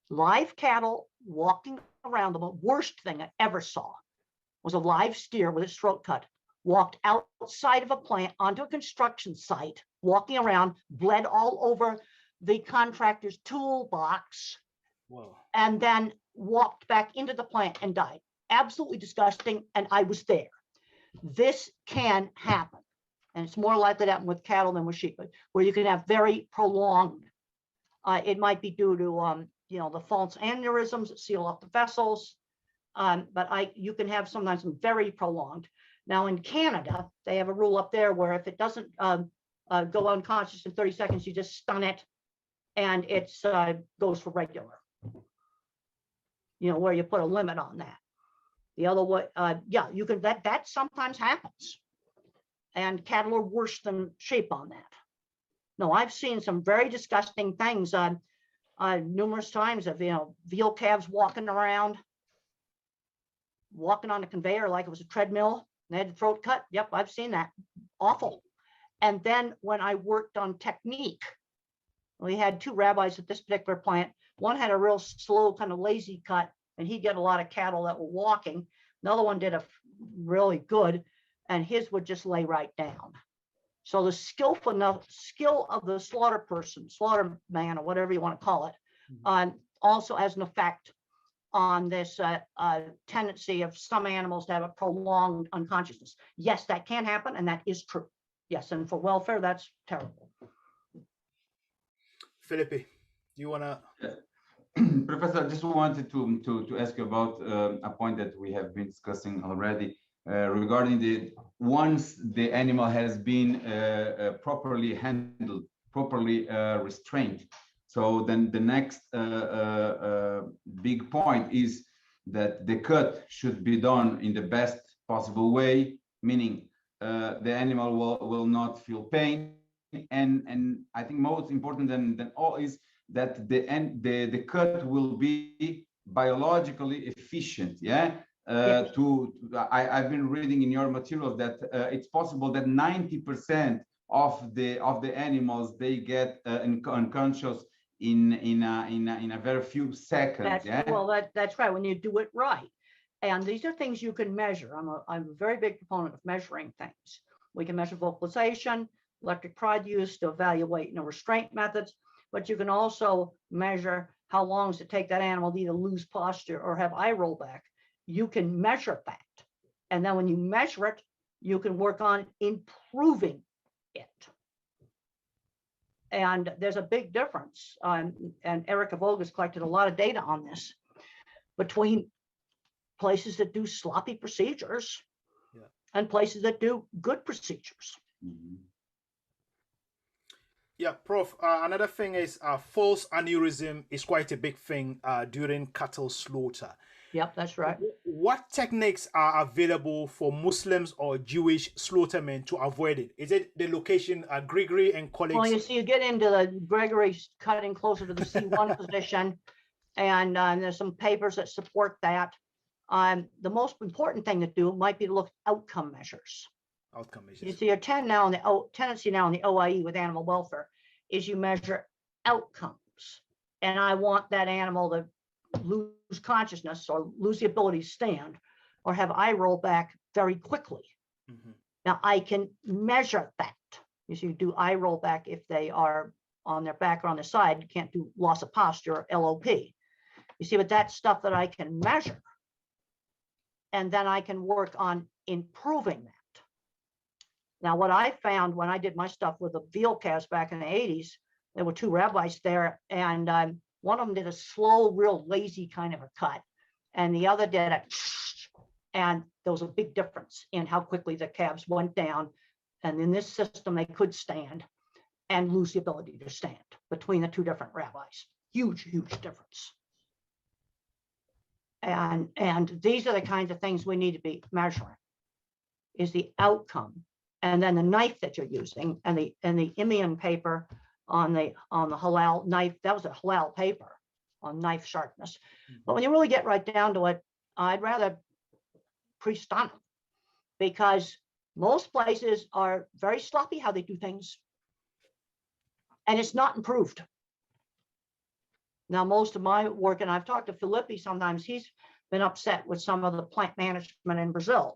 Live cattle walking around. The worst thing I ever saw was a live steer with its throat cut, walked outside of a plant onto a construction site, walking around, bled all over the contractor's toolbox. Wow. And then walked back into the plant and died. Absolutely disgusting. And I was there. This can happen. And it's more likely to happen with cattle than with sheep, where you can have very prolonged. It might be due to the false aneurysms that seal up the vessels. But you can have sometimes some very prolonged. Now in Canada, they have a rule up there where if it doesn't go unconscious in 30 seconds, you just stun it, and it goes for regular. Where you put a limit on that. The other way, you can, that sometimes happens. And cattle are worse than sheep on that. No, I've seen some very disgusting things numerous times of, veal calves walking around, walking on a conveyor like it was a treadmill. They had the throat cut. Yep, I've seen that. Awful. And then when I worked on technique, we had 2 rabbis at this particular plant. One had a real slow, kind of lazy cut, and he'd get a lot of cattle that were walking. Another one did a really good, and his would just lay right down. So the skill of the slaughter man, or whatever you want to call it, also has an effect on this tendency of some animals to have a prolonged unconsciousness. Yes, that can happen, and that is true. Yes, and for welfare, that's terrible. Felipe, do you want to? Professor, I just wanted to ask you about a point that we have been discussing already regarding once the animal has been properly handled, properly restrained. So then the next big point is that the cut should be done in the best possible way, meaning the animal will not feel pain. And I think most important than all is that the cut will be biologically efficient. Yes. I've been reading in your materials that it's possible that 90% of the animals they get unconscious in a very few seconds. That's right, when you do it right. And these are things you can measure. I'm a very big proponent of measuring things. We can measure vocalization, electric prod use to evaluate restraint methods, but you can also measure how long does it take that animal to either lose posture or have eye rollback. You can measure that. And then when you measure it, you can work on improving it. And there's a big difference. And Eric Avoga has collected a lot of data on this between places that do sloppy procedures and places that do good procedures. Mm-hmm. Yeah, Prof. Another thing is false aneurysm is quite a big thing during cattle slaughter. Yep, that's right. What techniques are available for Muslims or Jewish slaughtermen to avoid it? Is it the location Gregory and colleagues? Well, you see, you get into the Gregory cutting closer to the C1 position, and there's some papers that support that. The most important thing to do might be to look at outcome measures. Outcome You measures. see, your tendency now in the OIE with animal welfare is you measure outcomes. And I want that animal to lose consciousness or lose the ability to stand or have eye roll back very quickly. Mhm. Now I can measure that. You see, you do eye roll back if they are on their back or on their side. You can't do loss of posture or LOP. You see, but that's stuff that I can measure. And then I can work on improving that. Now, what I found when I did my stuff with the veal calves back in the 80s, there were two rabbis there, and one of them did a slow, real lazy kind of a cut, and the other did a, and there was a big difference in how quickly the calves went down. And in this system, they could stand and lose the ability to stand between the two different rabbis. Huge, huge difference. And these are the kinds of things we need to be measuring, is the outcome. And then the knife that you're using, and the Imian paper on the halal knife, that was a halal paper on knife sharpness. But when you really get right down to it, I'd rather pre-stun them, because most places are very sloppy how they do things, and it's not improved. Now, most of my work, and I've talked to Felipe sometimes, he's been upset with some of the plant management in Brazil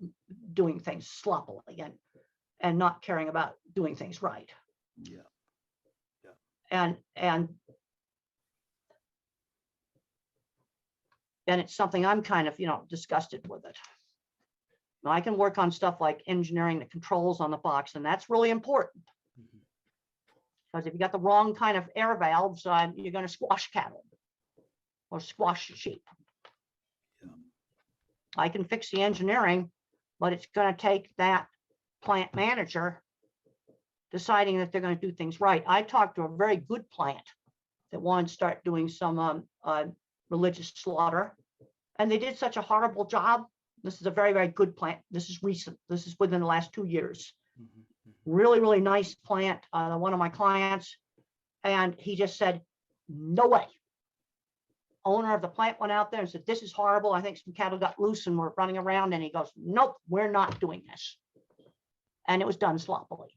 doing things sloppily and not caring about doing things right. Yeah. And it's something I'm kind of, disgusted with it. Now, I can work on stuff like engineering the controls on the box, and that's really important. Because if you got the wrong kind of air valves, you're going to squash cattle or squash sheep. Yeah. I can fix the engineering, but it's going to take that plant manager deciding that they're going to do things right. I talked to a very good plant that wanted to start doing some religious slaughter, and they did such a horrible job. This is a very, very good plant. This is recent. This is within the last 2 years. Really, really nice plant, one of my clients. And he just said, no way. Owner of the plant went out there and said, this is horrible. I think some cattle got loose and were running around. And he goes, nope, we're not doing this. And it was done sloppily.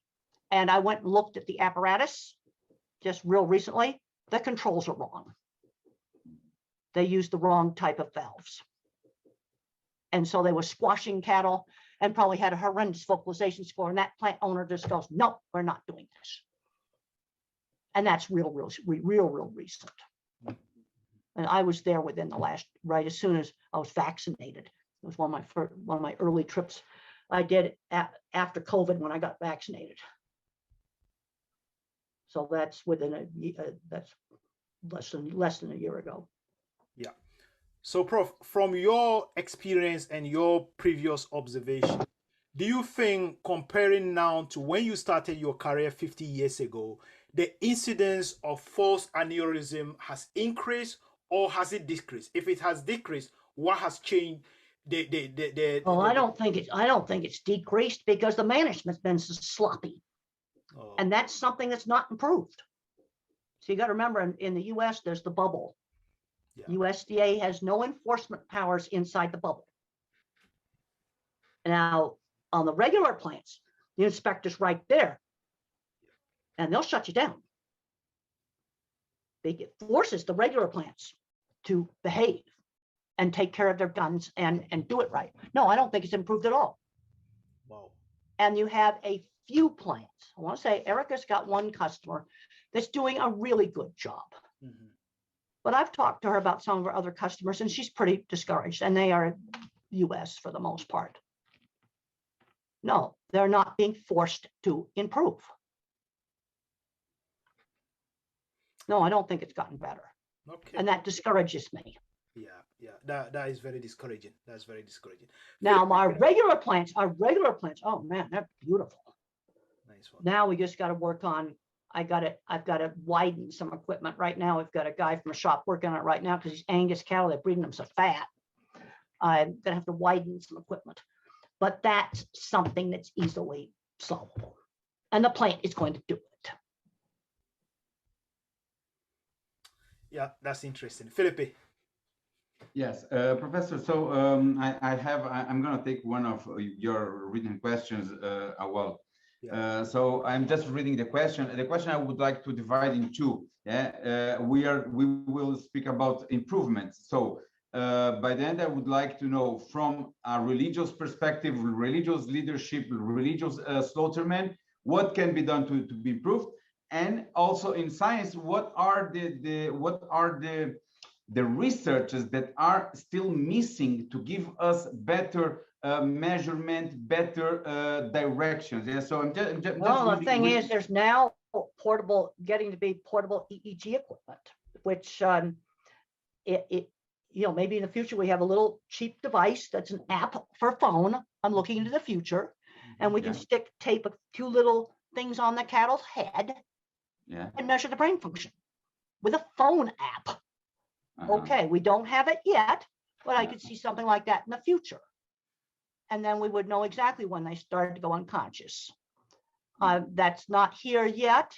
And I went and looked at the apparatus just real recently. The controls are wrong. They used the wrong type of valves. And so they were squashing cattle and probably had a horrendous vocalization score. And that plant owner just goes, nope, we're not doing this. And that's real recent. And I was there within the last, right as soon as I was vaccinated. It was one of my early trips I did after COVID when I got vaccinated. So that's within that's less than a year ago. Yeah. So, Prof, from your experience and your previous observation, do you think, comparing now to when you started your career 50 years ago, the incidence of false aneurysm has increased or has it decreased? If it has decreased, what has changed? I don't think it's decreased, because the management's been so sloppy. Oh. And that's something that's not improved. So you got to remember, in the US, there's the bubble. Yeah. USDA has no enforcement powers inside the bubble. Now, on the regular plants, the inspector's right there, and they'll shut you down. It forces the regular plants to behave and take care of their guns and do it right. No, I don't think it's improved at all. Wow. And you have a few plants. I want to say Erica's got one customer that's doing a really good job. Mm-hmm. But I've talked to her about some of her other customers, and she's pretty discouraged, and they are US for the most part. No, they're not being forced to improve. No, I don't think it's gotten better. Okay. And that discourages me. Yeah, that is very discouraging. That's very discouraging. Now, our regular plants, oh man, they're beautiful. Nice one. Now we just got to work on, I've got to widen some equipment right now. We've got a guy from a shop working on it right now, because these Angus cattle, they're breeding them so fat. I'm gonna have to widen some equipment, but that's something that's easily solvable, and the plant is going to do it. Yeah, that's interesting. Felipe. Yes, Professor. So I'm going to take one of your written questions. Well, Yeah. so I'm just reading the question. The question I would like to divide in two. Yeah, we will speak about improvements. So by the end, I would like to know from a religious perspective, religious leadership, religious slaughtermen, what can be done to be improved, and also in science, what are the researches that are still missing to give us better measurement, better directions. Yeah, so I'm just Well, the thing is, reading. there's now getting to be portable EEG equipment, which it maybe in the future we have a little cheap device that's an app for a phone. I'm looking into the future, and we can tape a few little things on the cattle's head, and measure the brain function with a phone app. Okay, we don't have it yet, but I could see something like that in the future. And then we would know exactly when they started to go unconscious. That's not here yet,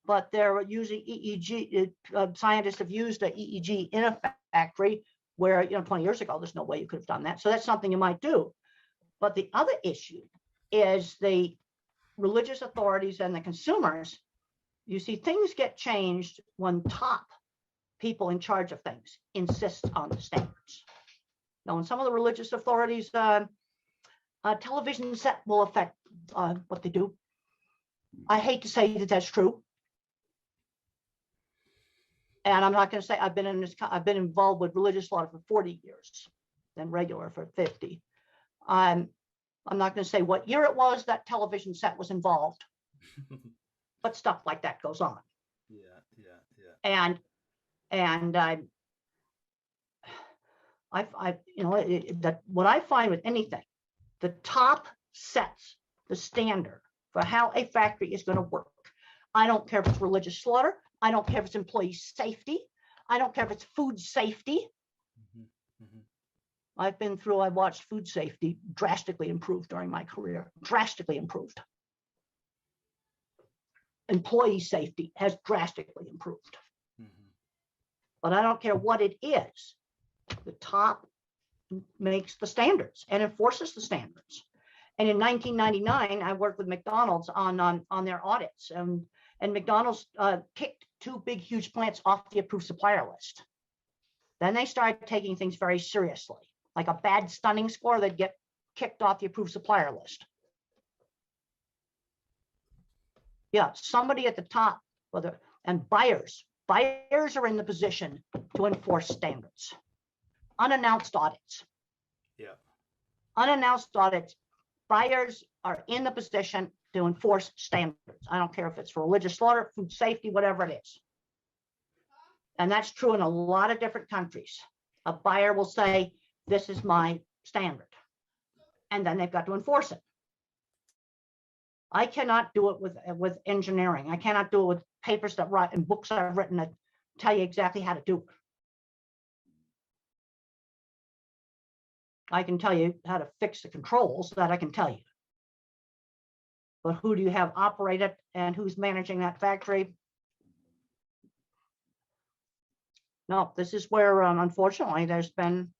but they're using EEG. Scientists have used an EEG in a factory where, 20 years ago, there's no way you could have done that. So that's something you might do. But the other issue is the religious authorities and the consumers. You see, things get changed when top people in charge of things insist on the standards. Now, in some of the religious authorities, a television set will affect what they do. I hate to say that that's true, and I'm not going to say I've been involved with religious law for 40 years, then regular for 50. I'm not going to say what year it was that television set was involved, but stuff like that goes on. And what I find with anything, the top sets the standard for how a factory is going to work. I don't care if it's religious slaughter. I don't care if it's employee safety. I don't care if it's food safety. I've watched food safety drastically improve during my career, drastically improved. Employee safety has drastically improved. But I don't care what it is. The top makes the standards and enforces the standards. And in 1999, I worked with McDonald's on their audits, and McDonald's kicked two big, huge plants off the approved supplier list. Then they started taking things very seriously, like a bad stunning score, they'd get kicked off the approved supplier list. Yeah, somebody at the top, and buyers are in the position to enforce standards. Unannounced audits. Yeah. Unannounced audits. Buyers are in the position to enforce standards. I don't care if it's for religious slaughter, food safety, whatever it is. And that's true in a lot of different countries. A buyer will say, this is my standard. And then they've got to enforce it. I cannot do it with engineering. I cannot do it with papers that write and books I've written that tell you exactly how to do it. I can tell you how to fix the controls, that I can tell you. But who do you have operate it and who's managing that factory? No, this is where, unfortunately, there's been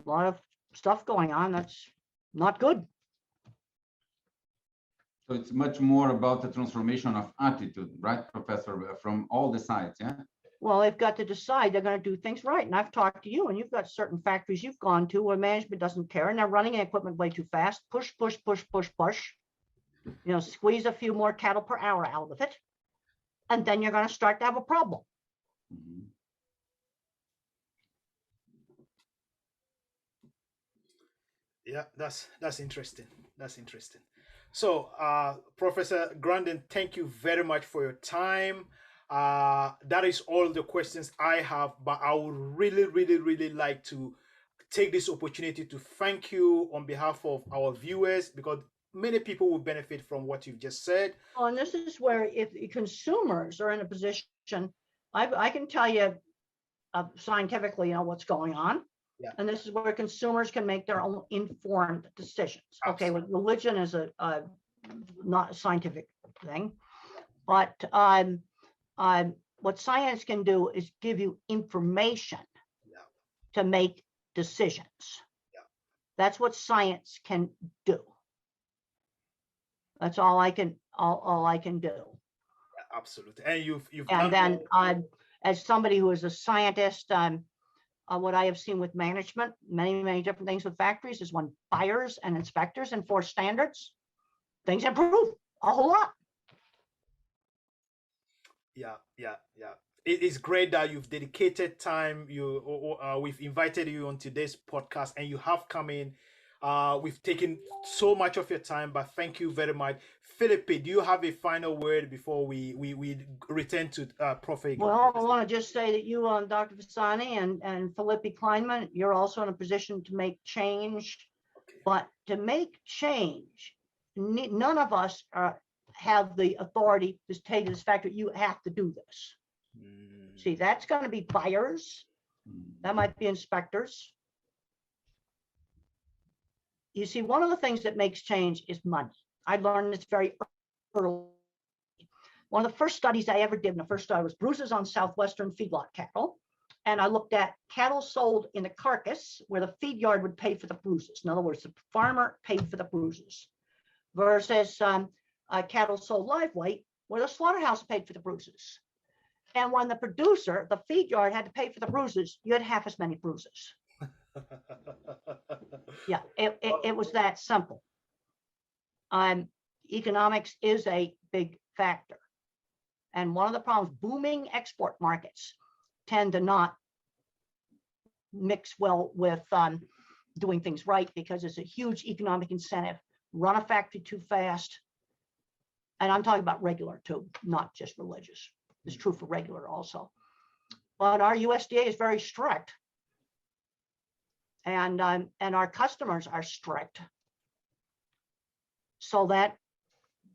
a lot of stuff going on that's not good. So it's much more about the transformation of attitude, right, Professor, from all the sides, yeah? Well, they've got to decide they're going to do things right. And I've talked to you, and you've got certain factories you've gone to where management doesn't care, and they're running equipment way too fast. Push, push, push, push, push. Squeeze a few more cattle per hour out of it, and then you're going to start to have a problem. Yeah, that's interesting. That's interesting. So, Professor Grandin, thank you very much for your time. That is all the questions I have, but I would really, really, really like to take this opportunity to thank you on behalf of our viewers, because many people will benefit from what you've just said. Oh, and this is where if consumers are in a position, I can tell you scientifically, what's going on. Yeah. And this is where consumers can make their own informed decisions. Okay, well, religion is a not a scientific thing, but what science can do is give you information to make decisions. Yeah. That's what science can do. That's all I can do. Yeah, absolutely. And you've And done then as somebody who is a scientist, what I have seen with management, many different things with factories is when buyers and inspectors enforce standards, things improve a whole lot. yeah, yeah, yeah. It is great that you've dedicated time. We've invited you on today's podcast, and you have come in. We've taken so much of your time, but thank you very much, Felipe. Do you have a final word before we return to Prophet? Well, I want to just say that you, Dr. Fasani and Felipe Kleiman, you're also in a position to make change. Okay. But to make change, none of us have the authority to take this factor. You have to do this. See, that's going to be buyers. That might be inspectors. You see, one of the things that makes change is money. I learned this very early. One of the first studies I ever did, and the first study was bruises on Southwestern feedlot cattle. And I looked at cattle sold in a carcass where the feed yard would pay for the bruises. In other words, the farmer paid for the bruises versus cattle sold live weight where the slaughterhouse paid for the bruises. And when the producer, the feed yard, had to pay for the bruises, you had half as many bruises. Yeah, it was that simple. Economics is a big factor. And one of the problems, booming export markets tend to not mix well with doing things right because it's a huge economic incentive. Run a factory too fast. And I'm talking about regular too, not just religious. It's true for regular also. But our USDA is very strict. And our customers are strict. So that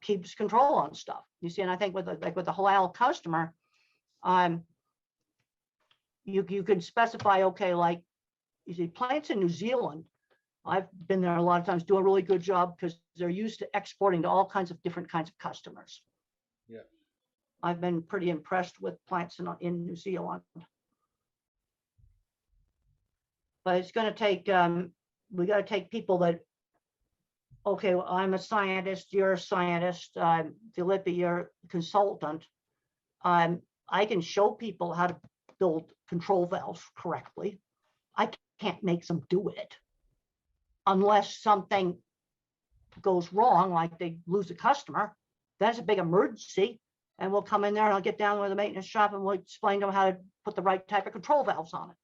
keeps control on stuff. You see, and I think with the halal customer, you can specify, okay, like you see plants in New Zealand, I've been there a lot of times, do a really good job because they're used to exporting to all kinds of different kinds of customers. Yeah. I've been pretty impressed with plants in New Zealand. But it's going to take, we got to take people that, okay, well, I'm a scientist, you're a scientist, Felipe, you're a consultant. I can show people how to build control valves correctly. I can't make them do it unless something goes wrong, like they lose a customer. That's a big emergency. And we'll come in there and I'll get down with the maintenance shop and we'll explain to them how to put the right type of control valves on it.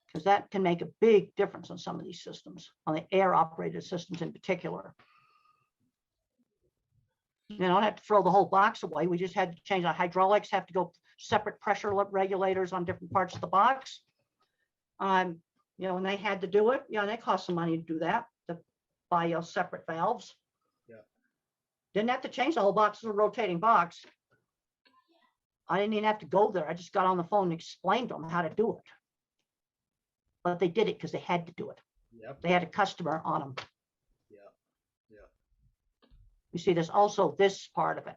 Because that can make a big difference on some of these systems, on the air operated systems in particular. You don't have to throw the whole box away. We just had to change the hydraulics, have to go separate pressure regulators on different parts of the box. And they had to do it. They cost some money to do that, to buy separate valves. Yeah. Didn't have to change the whole box. It's a rotating box. I didn't even have to go there. I just got on the phone and explained to them how to do it. But they did it because they had to do it. Yep. They had a customer on them. Yeah. Yeah. You see, there's also this part of it.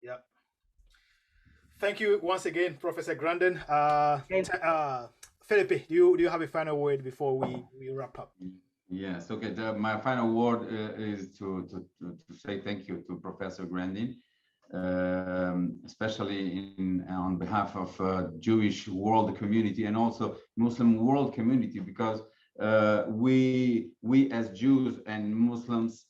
Yeah. Thank you once again, Professor Grandin. Felipe, do you have a final word before we wrap up? Yes. Okay. My final word is to say thank you to Professor Grandin. Especially on behalf of Jewish world community and also Muslim world community, because we as Jews and Muslims,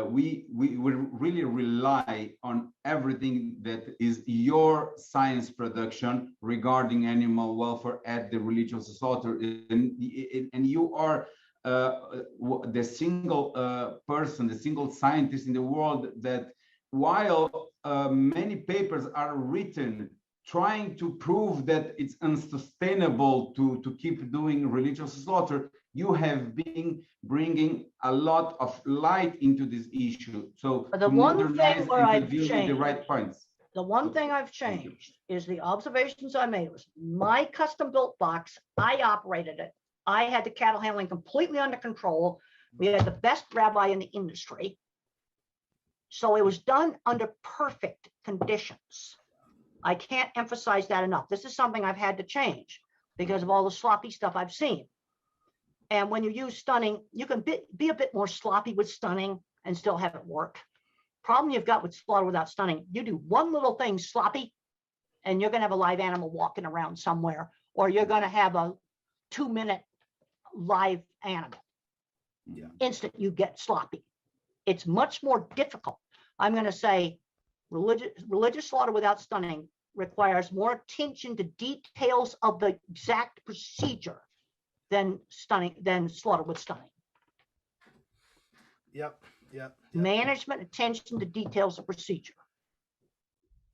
we really rely on everything that is your science production regarding animal welfare at the religious slaughter, and you are the single person, the single scientist in the world that, while many papers are written trying to prove that it's unsustainable to keep doing religious slaughter, you have been bringing a lot of light into this issue. So the one thing where I've deal with the right points. The one thing I've changed is the observations I made was my custom built box. I operated it. I had the cattle handling completely under control. We had the best rabbi in the industry. So it was done under perfect conditions. I can't emphasize that enough. This is something I've had to change because of all the sloppy stuff I've seen. And when you use stunning, you can be a bit more sloppy with stunning and still have it work. Problem you've got with slaughter without stunning, you do one little thing sloppy and you're going to have a live animal walking around somewhere, or you're going to have a 2-minute live animal. Yeah. Instant you get sloppy. It's much more difficult. I'm going to say religious slaughter without stunning requires more attention to details of the exact procedure than slaughter with stunning. Yep. Management, attention to details of procedure.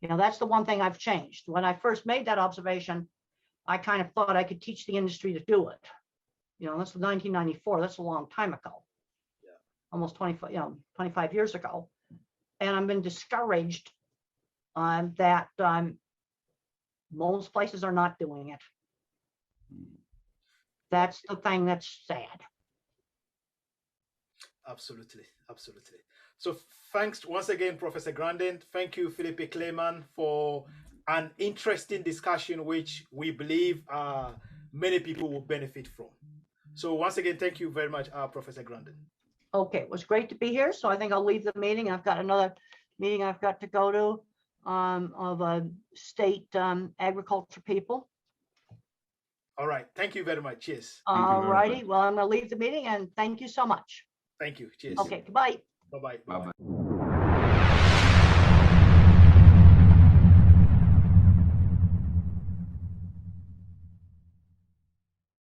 You know, that's the one thing I've changed. When I first made that observation, I kind of thought I could teach the industry to do it. You know, that's 1994. That's a long time ago. Yeah. Almost 25 years ago. And I've been discouraged that most places are not doing it. That's the thing that's sad. Absolutely. So thanks once again, Professor Grandin. Thank you, Felipe Kleiman, for an interesting discussion, which we believe many people will benefit from. So once again, thank you very much, Professor Grandin. Okay, it was great to be here. So I think I'll leave the meeting. I've got another meeting I've got to go to of a state agriculture people. All right. Thank you very much. Cheers. All righty. Well, I'm going to leave the meeting and thank you so much. Thank you. Cheers. Okay, goodbye. Bye-bye. Bye-bye.